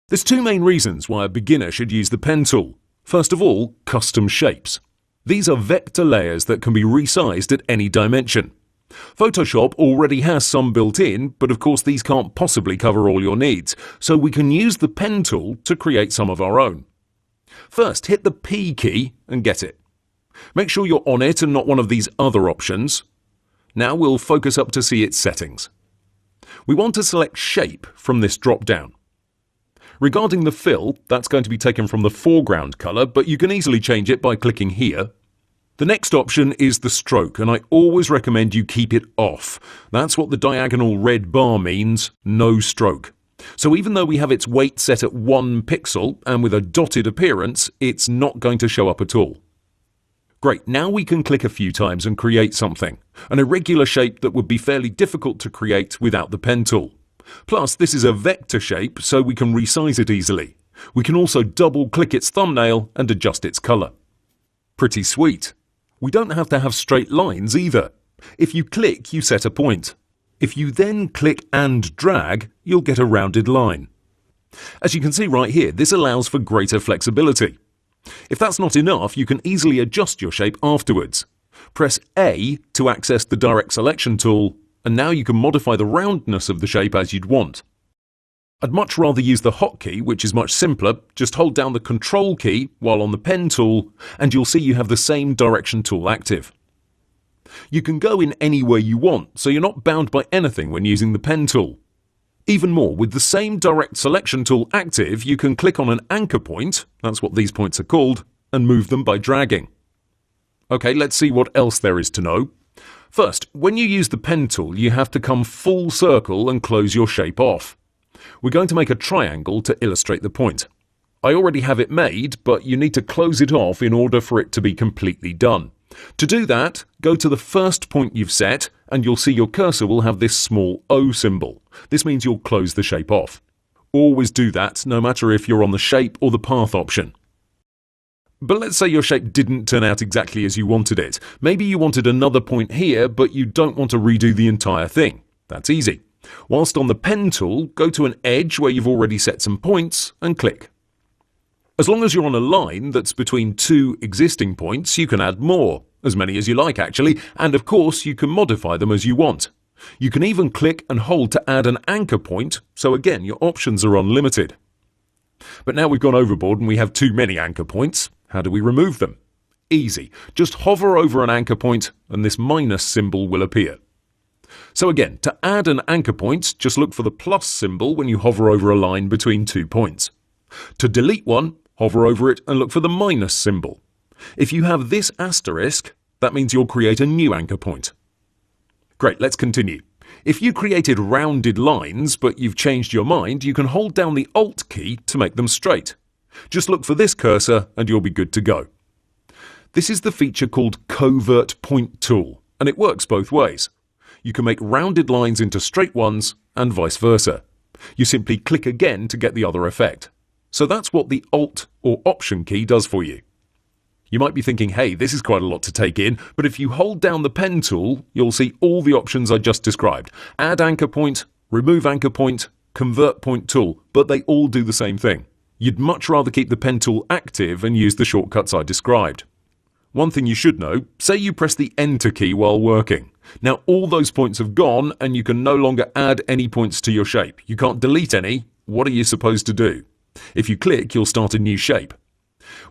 There's two main reasons why a beginner should use the pen tool. First of all, custom shapes. These are vector layers that can be resized at any dimension. Photoshop already has some built in, but of course these can't possibly cover all your needs, so we can use the pen tool to create some of our own. First, hit the P key and get it. Make sure you're on it and not one of these other options. Now we'll focus up to see its settings. We want to select Shape from this drop-down. Regarding the fill, that's going to be taken from the foreground colour, but you can easily change it by clicking here. The next option is the stroke, and I always recommend you keep it off. That's what the diagonal red bar means, no stroke. So even though we have its weight set at 1 pixel and with a dotted appearance, it's not going to show up at all. Great, now we can click a few times and create something, an irregular shape that would be fairly difficult to create without the pen tool. Plus, this is a vector shape, so we can resize it easily. We can also double-click its thumbnail and adjust its colour. Pretty sweet. We don't have to have straight lines either. If you click, you set a point. If you then click and drag, you'll get a rounded line. As you can see right here, this allows for greater flexibility. If that's not enough, you can easily adjust your shape afterwards. Press A to access the direct selection tool, and now you can modify the roundness of the shape as you'd want. I'd much rather use the hotkey, which is much simpler. Just hold down the Control key while on the pen tool, and you'll see you have the same direction tool active. You can go in any way you want, so you're not bound by anything when using the pen tool. Even more, with the same direct selection tool active, you can click on an anchor point, that's what these points are called, and move them by dragging. Okay, let's see what else there is to know. First, when you use the pen tool, you have to come full circle and close your shape off. We're going to make a triangle to illustrate the point. I already have it made, but you need to close it off in order for it to be completely done. To do that, go to the first point you've set, and you'll see your cursor will have this small O symbol. This means you'll close the shape off. Always do that, no matter if you're on the shape or the path option. But let's say your shape didn't turn out exactly as you wanted it. Maybe you wanted another point here, but you don't want to redo the entire thing. That's easy. Whilst on the pen tool, go to an edge where you've already set some points and click. As long as you're on a line that's between two existing points, you can add more, as many as you like actually, and of course you can modify them as you want. You can even click and hold to add an anchor point, so again your options are unlimited. But now we've gone overboard and we have too many anchor points. How do we remove them? Easy. Just hover over an anchor point and this minus symbol will appear. So again, to add an anchor point, just look for the plus symbol when you hover over a line between 2 points. To delete one, hover over it and look for the minus symbol. If you have this asterisk, that means you'll create a new anchor point. Great, let's continue. If you created rounded lines but you've changed your mind, you can hold down the Alt key to make them straight. Just look for this cursor and you'll be good to go. This is the feature called Covert Point Tool, and it works both ways. You can make rounded lines into straight ones and vice versa. You simply click again to get the other effect. So that's what the Alt or Option key does for you. You might be thinking, hey, this is quite a lot to take in, but if you hold down the pen tool, you'll see all the options I just described. Add anchor point, remove anchor point, convert point tool, but they all do the same thing. You'd much rather keep the pen tool active and use the shortcuts I described. One thing you should know, say you press the Enter key while working. Now all those points have gone and you can no longer add any points to your shape. You can't delete any. What are you supposed to do? If you click, you'll start a new shape.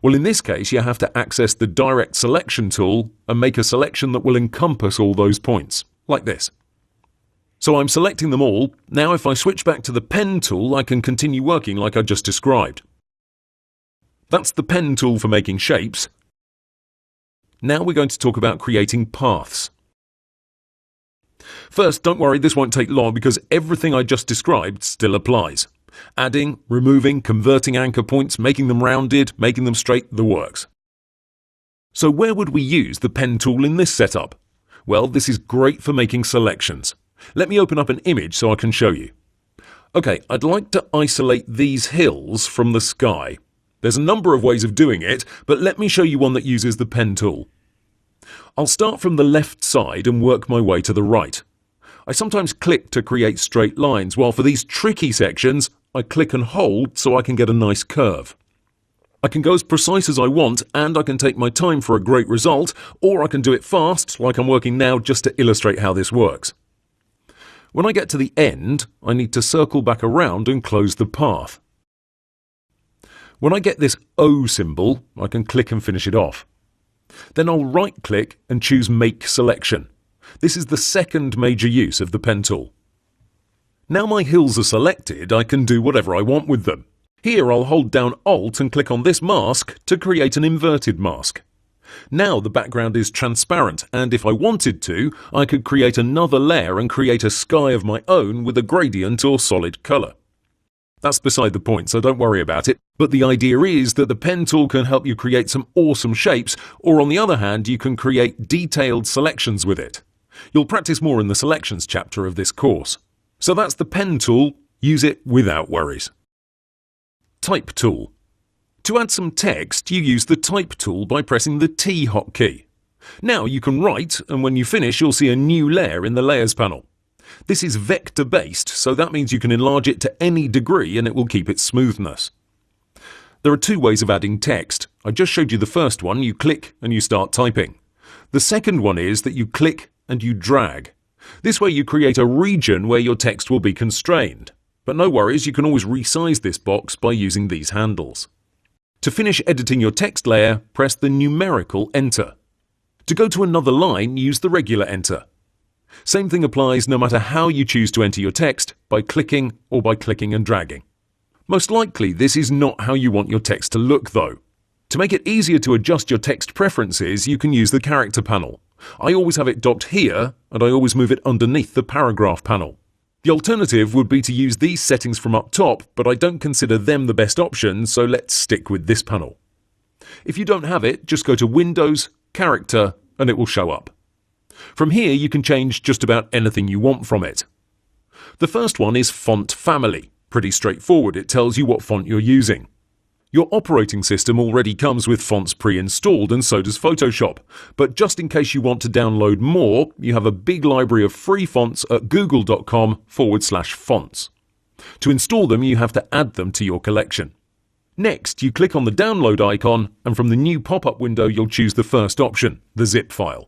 Well, in this case, you have to access the Direct Selection tool and make a selection that will encompass all those points, like this. So I'm selecting them all. Now if I switch back to the pen tool, I can continue working like I just described. That's the pen tool for making shapes. Now we're going to talk about creating paths. First, don't worry, this won't take long because everything I just described still applies. Adding, removing, converting anchor points, making them rounded, making them straight, the works. So where would we use the pen tool in this setup? Well, this is great for making selections. Let me open up an image so I can show you. Okay, I'd like to isolate these hills from the sky. There's a number of ways of doing it, but let me show you one that uses the pen tool. I'll start from the left side and work my way to the right. I sometimes click to create straight lines, while for these tricky sections, I click and hold so I can get a nice curve. I can go as precise as I want, and I can take my time for a great result, or I can do it fast, like I'm working now, just to illustrate how this works. When I get to the end, I need to circle back around and close the path. When I get this O symbol, I can click and finish it off. Then I'll right-click and choose Make Selection. This is the second major use of the pen tool. Now my hills are selected, I can do whatever I want with them. Here I'll hold down Alt and click on this mask to create an inverted mask. Now the background is transparent, and if I wanted to, I could create another layer and create a sky of my own with a gradient or solid colour. That's beside the point, so don't worry about it, but the idea is that the pen tool can help you create some awesome shapes, or on the other hand, you can create detailed selections with it. You'll practice more in the selections chapter of this course. So that's the pen tool. Use it without worries. Type tool. To add some text, you use the Type tool by pressing the T hotkey. Now you can write, and when you finish, you'll see a new layer in the Layers panel. This is vector-based, so that means you can enlarge it to any degree and it will keep its smoothness. There are two ways of adding text. I just showed you the first one, you click and you start typing. The second one is that you click and you drag. This way you create a region where your text will be constrained. But no worries, you can always resize this box by using these handles. To finish editing your text layer, press the numerical Enter. To go to another line, use the regular Enter. Same thing applies no matter how you choose to enter your text, by clicking or by clicking and dragging. Most likely this is not how you want your text to look though. To make it easier to adjust your text preferences, you can use the Character panel. I always have it docked here, and I always move it underneath the Paragraph panel. The alternative would be to use these settings from up top, but I don't consider them the best option, so let's stick with this panel. If you don't have it, just go to Windows, Character, and it will show up. From here you can change just about anything you want from it. The first one is Font Family. Pretty straightforward, it tells you what font you're using. Your operating system already comes with fonts pre-installed, and so does Photoshop. But just in case you want to download more, you have a big library of free fonts at google.com/fonts. To install them, you have to add them to your collection. Next, you click on the download icon, and from the new pop-up window you'll choose the first option, the zip file.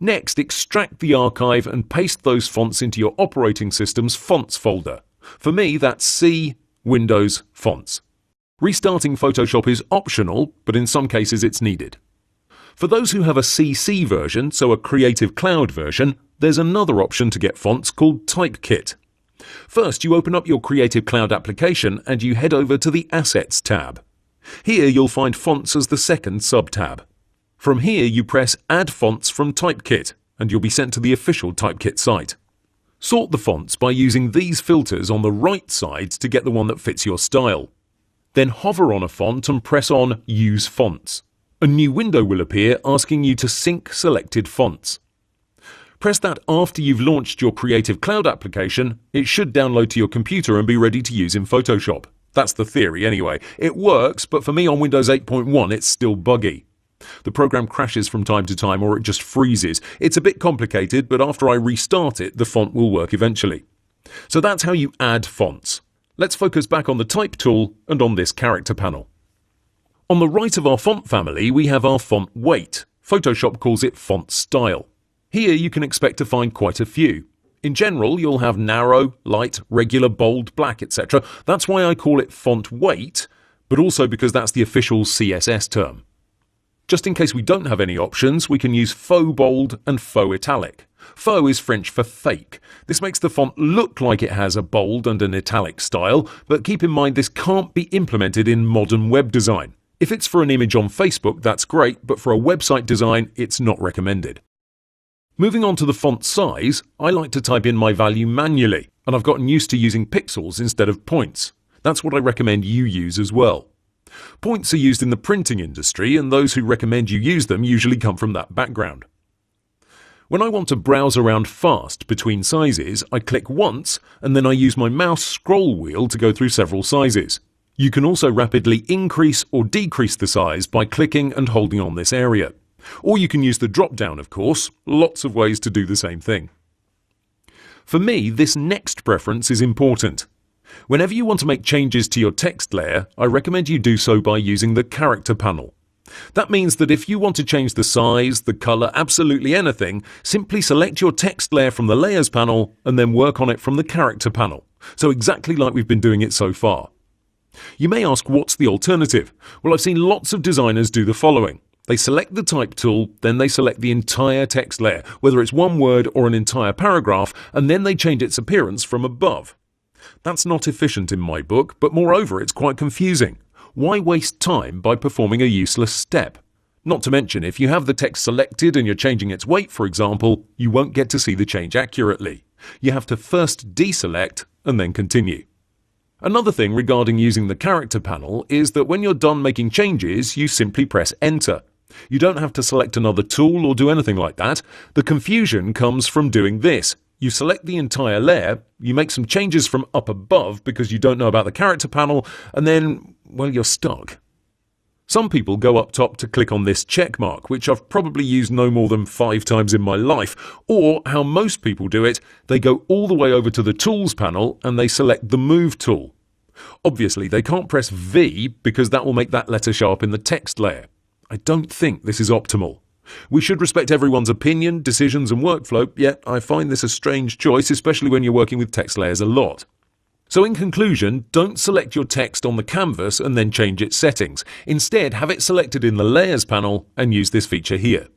Next, extract the archive and paste those fonts into your operating system's fonts folder. For me, that's C, Windows, Fonts. Restarting Photoshop is optional, but in some cases it's needed. For those who have a CC version, so a Creative Cloud version, there's another option to get fonts called Typekit. First, you open up your Creative Cloud application and you head over to the Assets tab. Here you'll find Fonts as the second sub-tab. From here you press Add Fonts from Typekit and you'll be sent to the official Typekit site. Sort the fonts by using these filters on the right side to get the one that fits your style. Then hover on a font and press on Use Fonts. A new window will appear asking you to sync selected fonts. Press that after you've launched your Creative Cloud application. It should download to your computer and be ready to use in Photoshop. That's the theory anyway. It works, but for me on Windows 8.1 it's still buggy. The program crashes from time to time or it just freezes. It's a bit complicated, but after I restart it, the font will work eventually. So that's how you add fonts. Let's focus back on the Type tool and on this Character panel. On the right of our font family, we have our font weight. Photoshop calls it font style. Here you can expect to find quite a few. In general, you'll have narrow, light, regular, bold, black, etc. That's why I call it font weight, but also because that's the official CSS term. Just in case we don't have any options, we can use faux bold and faux italic. Faux is French for fake. This makes the font look like it has a bold and an italic style, but keep in mind this can't be implemented in modern web design. If it's for an image on Facebook, that's great, but for a website design, it's not recommended. Moving on to the font size, I like to type in my value manually, and I've gotten used to using pixels instead of points. That's what I recommend you use as well. Points are used in the printing industry, and those who recommend you use them usually come from that background. When I want to browse around fast between sizes, I click once and then I use my mouse scroll wheel to go through several sizes. You can also rapidly increase or decrease the size by clicking and holding on this area. Or you can use the drop-down, of course. Lots of ways to do the same thing. For me, this next preference is important. Whenever you want to make changes to your text layer, I recommend you do so by using the character panel. That means that if you want to change the size, the color, absolutely anything, simply select your text layer from the Layers panel and then work on it from the Character panel. So exactly like we've been doing it so far. You may ask, what's the alternative? Well, I've seen lots of designers do the following. They select the Type tool, then they select the entire text layer, whether it's one word or an entire paragraph, and then they change its appearance from above. That's not efficient in my book, but moreover, it's quite confusing. Why waste time by performing a useless step? Not to mention, if you have the text selected and you're changing its weight, for example, you won't get to see the change accurately. You have to first deselect and then continue. Another thing regarding using the character panel is that when you're done making changes, you simply press Enter. You don't have to select another tool or do anything like that. The confusion comes from doing this. You select the entire layer, you make some changes from up above because you don't know about the character panel, and then, well, you're stuck. Some people go up top to click on this check mark, which I've probably used no more than 5 times in my life, or how most people do it, they go all the way over to the Tools panel and they select the Move tool. Obviously, they can't press V because that will make that letter show up in the text layer. I don't think this is optimal. We should respect everyone's opinion, decisions and workflow, yet I find this a strange choice, especially when you're working with text layers a lot. So in conclusion, don't select your text on the canvas and then change its settings. Instead, have it selected in the Layers panel and use this feature here.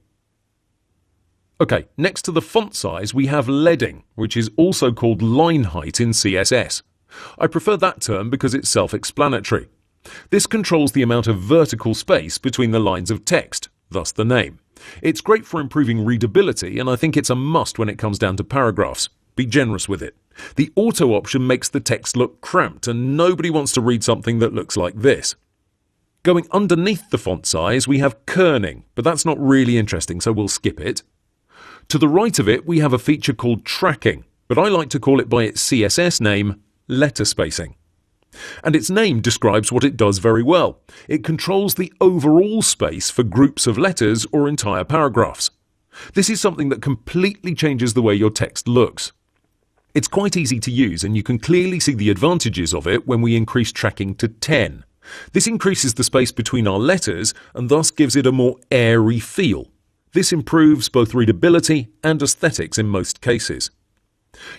Okay, next to the font size we have leading, which is also called line height in CSS. I prefer that term because it's self-explanatory. This controls the amount of vertical space between the lines of text, thus the name. It's great for improving readability, and I think it's a must when it comes down to paragraphs. Be generous with it. The auto option makes the text look cramped, and nobody wants to read something that looks like this. Going underneath the font size, we have kerning, but that's not really interesting, so we'll skip it. To the right of it, we have a feature called tracking, but I like to call it by its CSS name, letter spacing. And its name describes what it does very well. It controls the overall space for groups of letters or entire paragraphs. This is something that completely changes the way your text looks. It's quite easy to use, and you can clearly see the advantages of it when we increase tracking to 10. This increases the space between our letters and thus gives it a more airy feel. This improves both readability and aesthetics in most cases.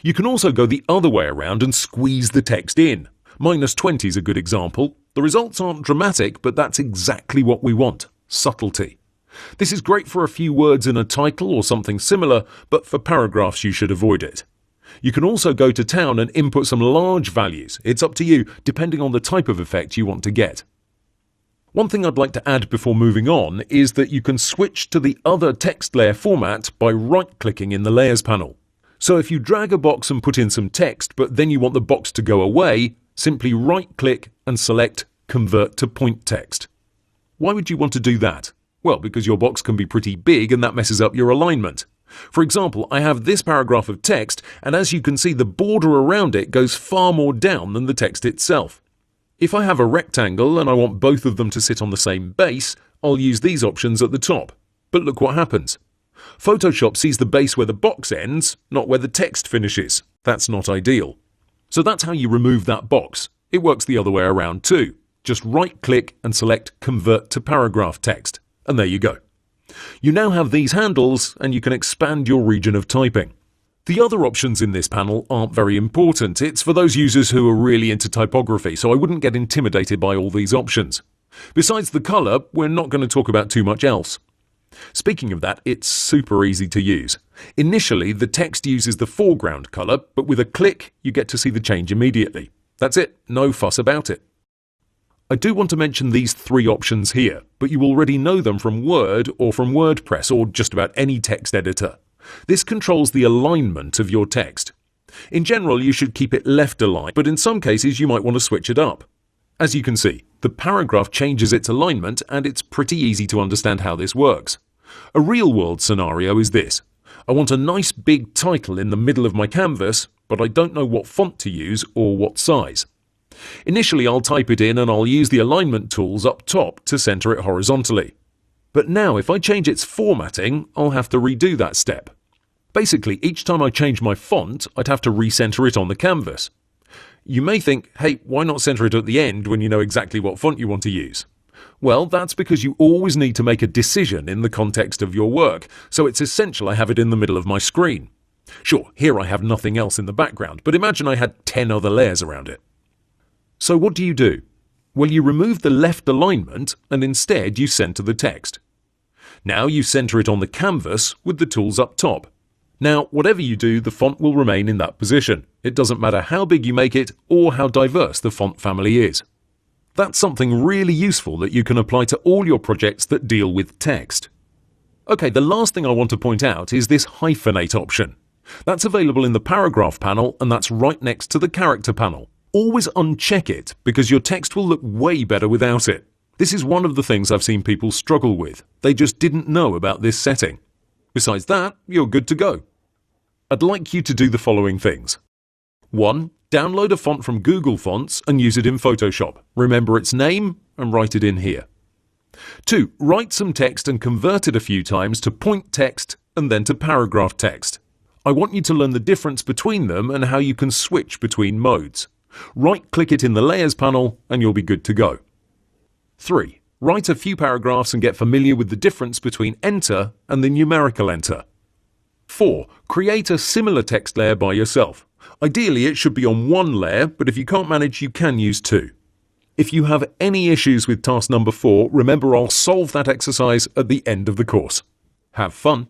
You can also go the other way around and squeeze the text in. -20 is a good example. The results aren't dramatic, but that's exactly what we want. Subtlety. This is great for a few words in a title or something similar, but for paragraphs you should avoid it. You can also go to town and input some large values. It's up to you, depending on the type of effect you want to get. One thing I'd like to add before moving on is that you can switch to the other text layer format by right-clicking in the Layers panel. So if you drag a box and put in some text, but then you want the box to go away, simply right-click and select Convert to Point Text. Why would you want to do that? Well, because your box can be pretty big and that messes up your alignment. For example, I have this paragraph of text, and as you can see, the border around it goes far more down than the text itself. If I have a rectangle and I want both of them to sit on the same base, I'll use these options at the top. But look what happens. Photoshop sees the base where the box ends, not where the text finishes. That's not ideal. So that's how you remove that box. It works the other way around too. Just right-click and select Convert to Paragraph Text. And there you go. You now have these handles and you can expand your region of typing. The other options in this panel aren't very important. It's for those users who are really into typography, so I wouldn't get intimidated by all these options. Besides the color, we're not going to talk about too much else. Speaking of that, it's super easy to use. Initially, the text uses the foreground color, but with a click, you get to see the change immediately. That's it, no fuss about it. I do want to mention these 3 options here, but you already know them from Word or from WordPress or just about any text editor. This controls the alignment of your text. In general, you should keep it left aligned, but in some cases you might want to switch it up. As you can see, the paragraph changes its alignment, and it's pretty easy to understand how this works. A real-world scenario is this. I want a nice big title in the middle of my canvas, but I don't know what font to use or what size. Initially, I'll type it in and I'll use the alignment tools up top to center it horizontally. But now, if I change its formatting, I'll have to redo that step. Basically, each time I change my font, I'd have to recenter it on the canvas. You may think, hey, why not center it at the end when you know exactly what font you want to use? Well, that's because you always need to make a decision in the context of your work, so it's essential I have it in the middle of my screen. Sure, here I have nothing else in the background, but imagine I had 10 other layers around it. So what do? Well, you remove the left alignment and instead you center the text. Now you center it on the canvas with the tools up top. Now, whatever you do, the font will remain in that position. It doesn't matter how big you make it or how diverse the font family is. That's something really useful that you can apply to all your projects that deal with text. Okay, the last thing I want to point out is this hyphenate option. That's available in the paragraph panel, and that's right next to the character panel. Always uncheck it because your text will look way better without it. This is one of the things I've seen people struggle with. They just didn't know about this setting. Besides that, you're good to go. I'd like you to do the following things. 1. Download a font from Google Fonts and use it in Photoshop. Remember its name and write it in here. 2. Write some text and convert it a few times to point text and then to paragraph text. I want you to learn the difference between them and how you can switch between modes. Right-click it in the Layers panel and you'll be good to go. 3. Write a few paragraphs and get familiar with the difference between Enter and the numerical Enter. 4. Create a similar text layer by yourself. Ideally, it should be on one layer, but if you can't manage, you can use 2. If you have any issues with task number 4, remember I'll solve that exercise at the end of the course. Have fun!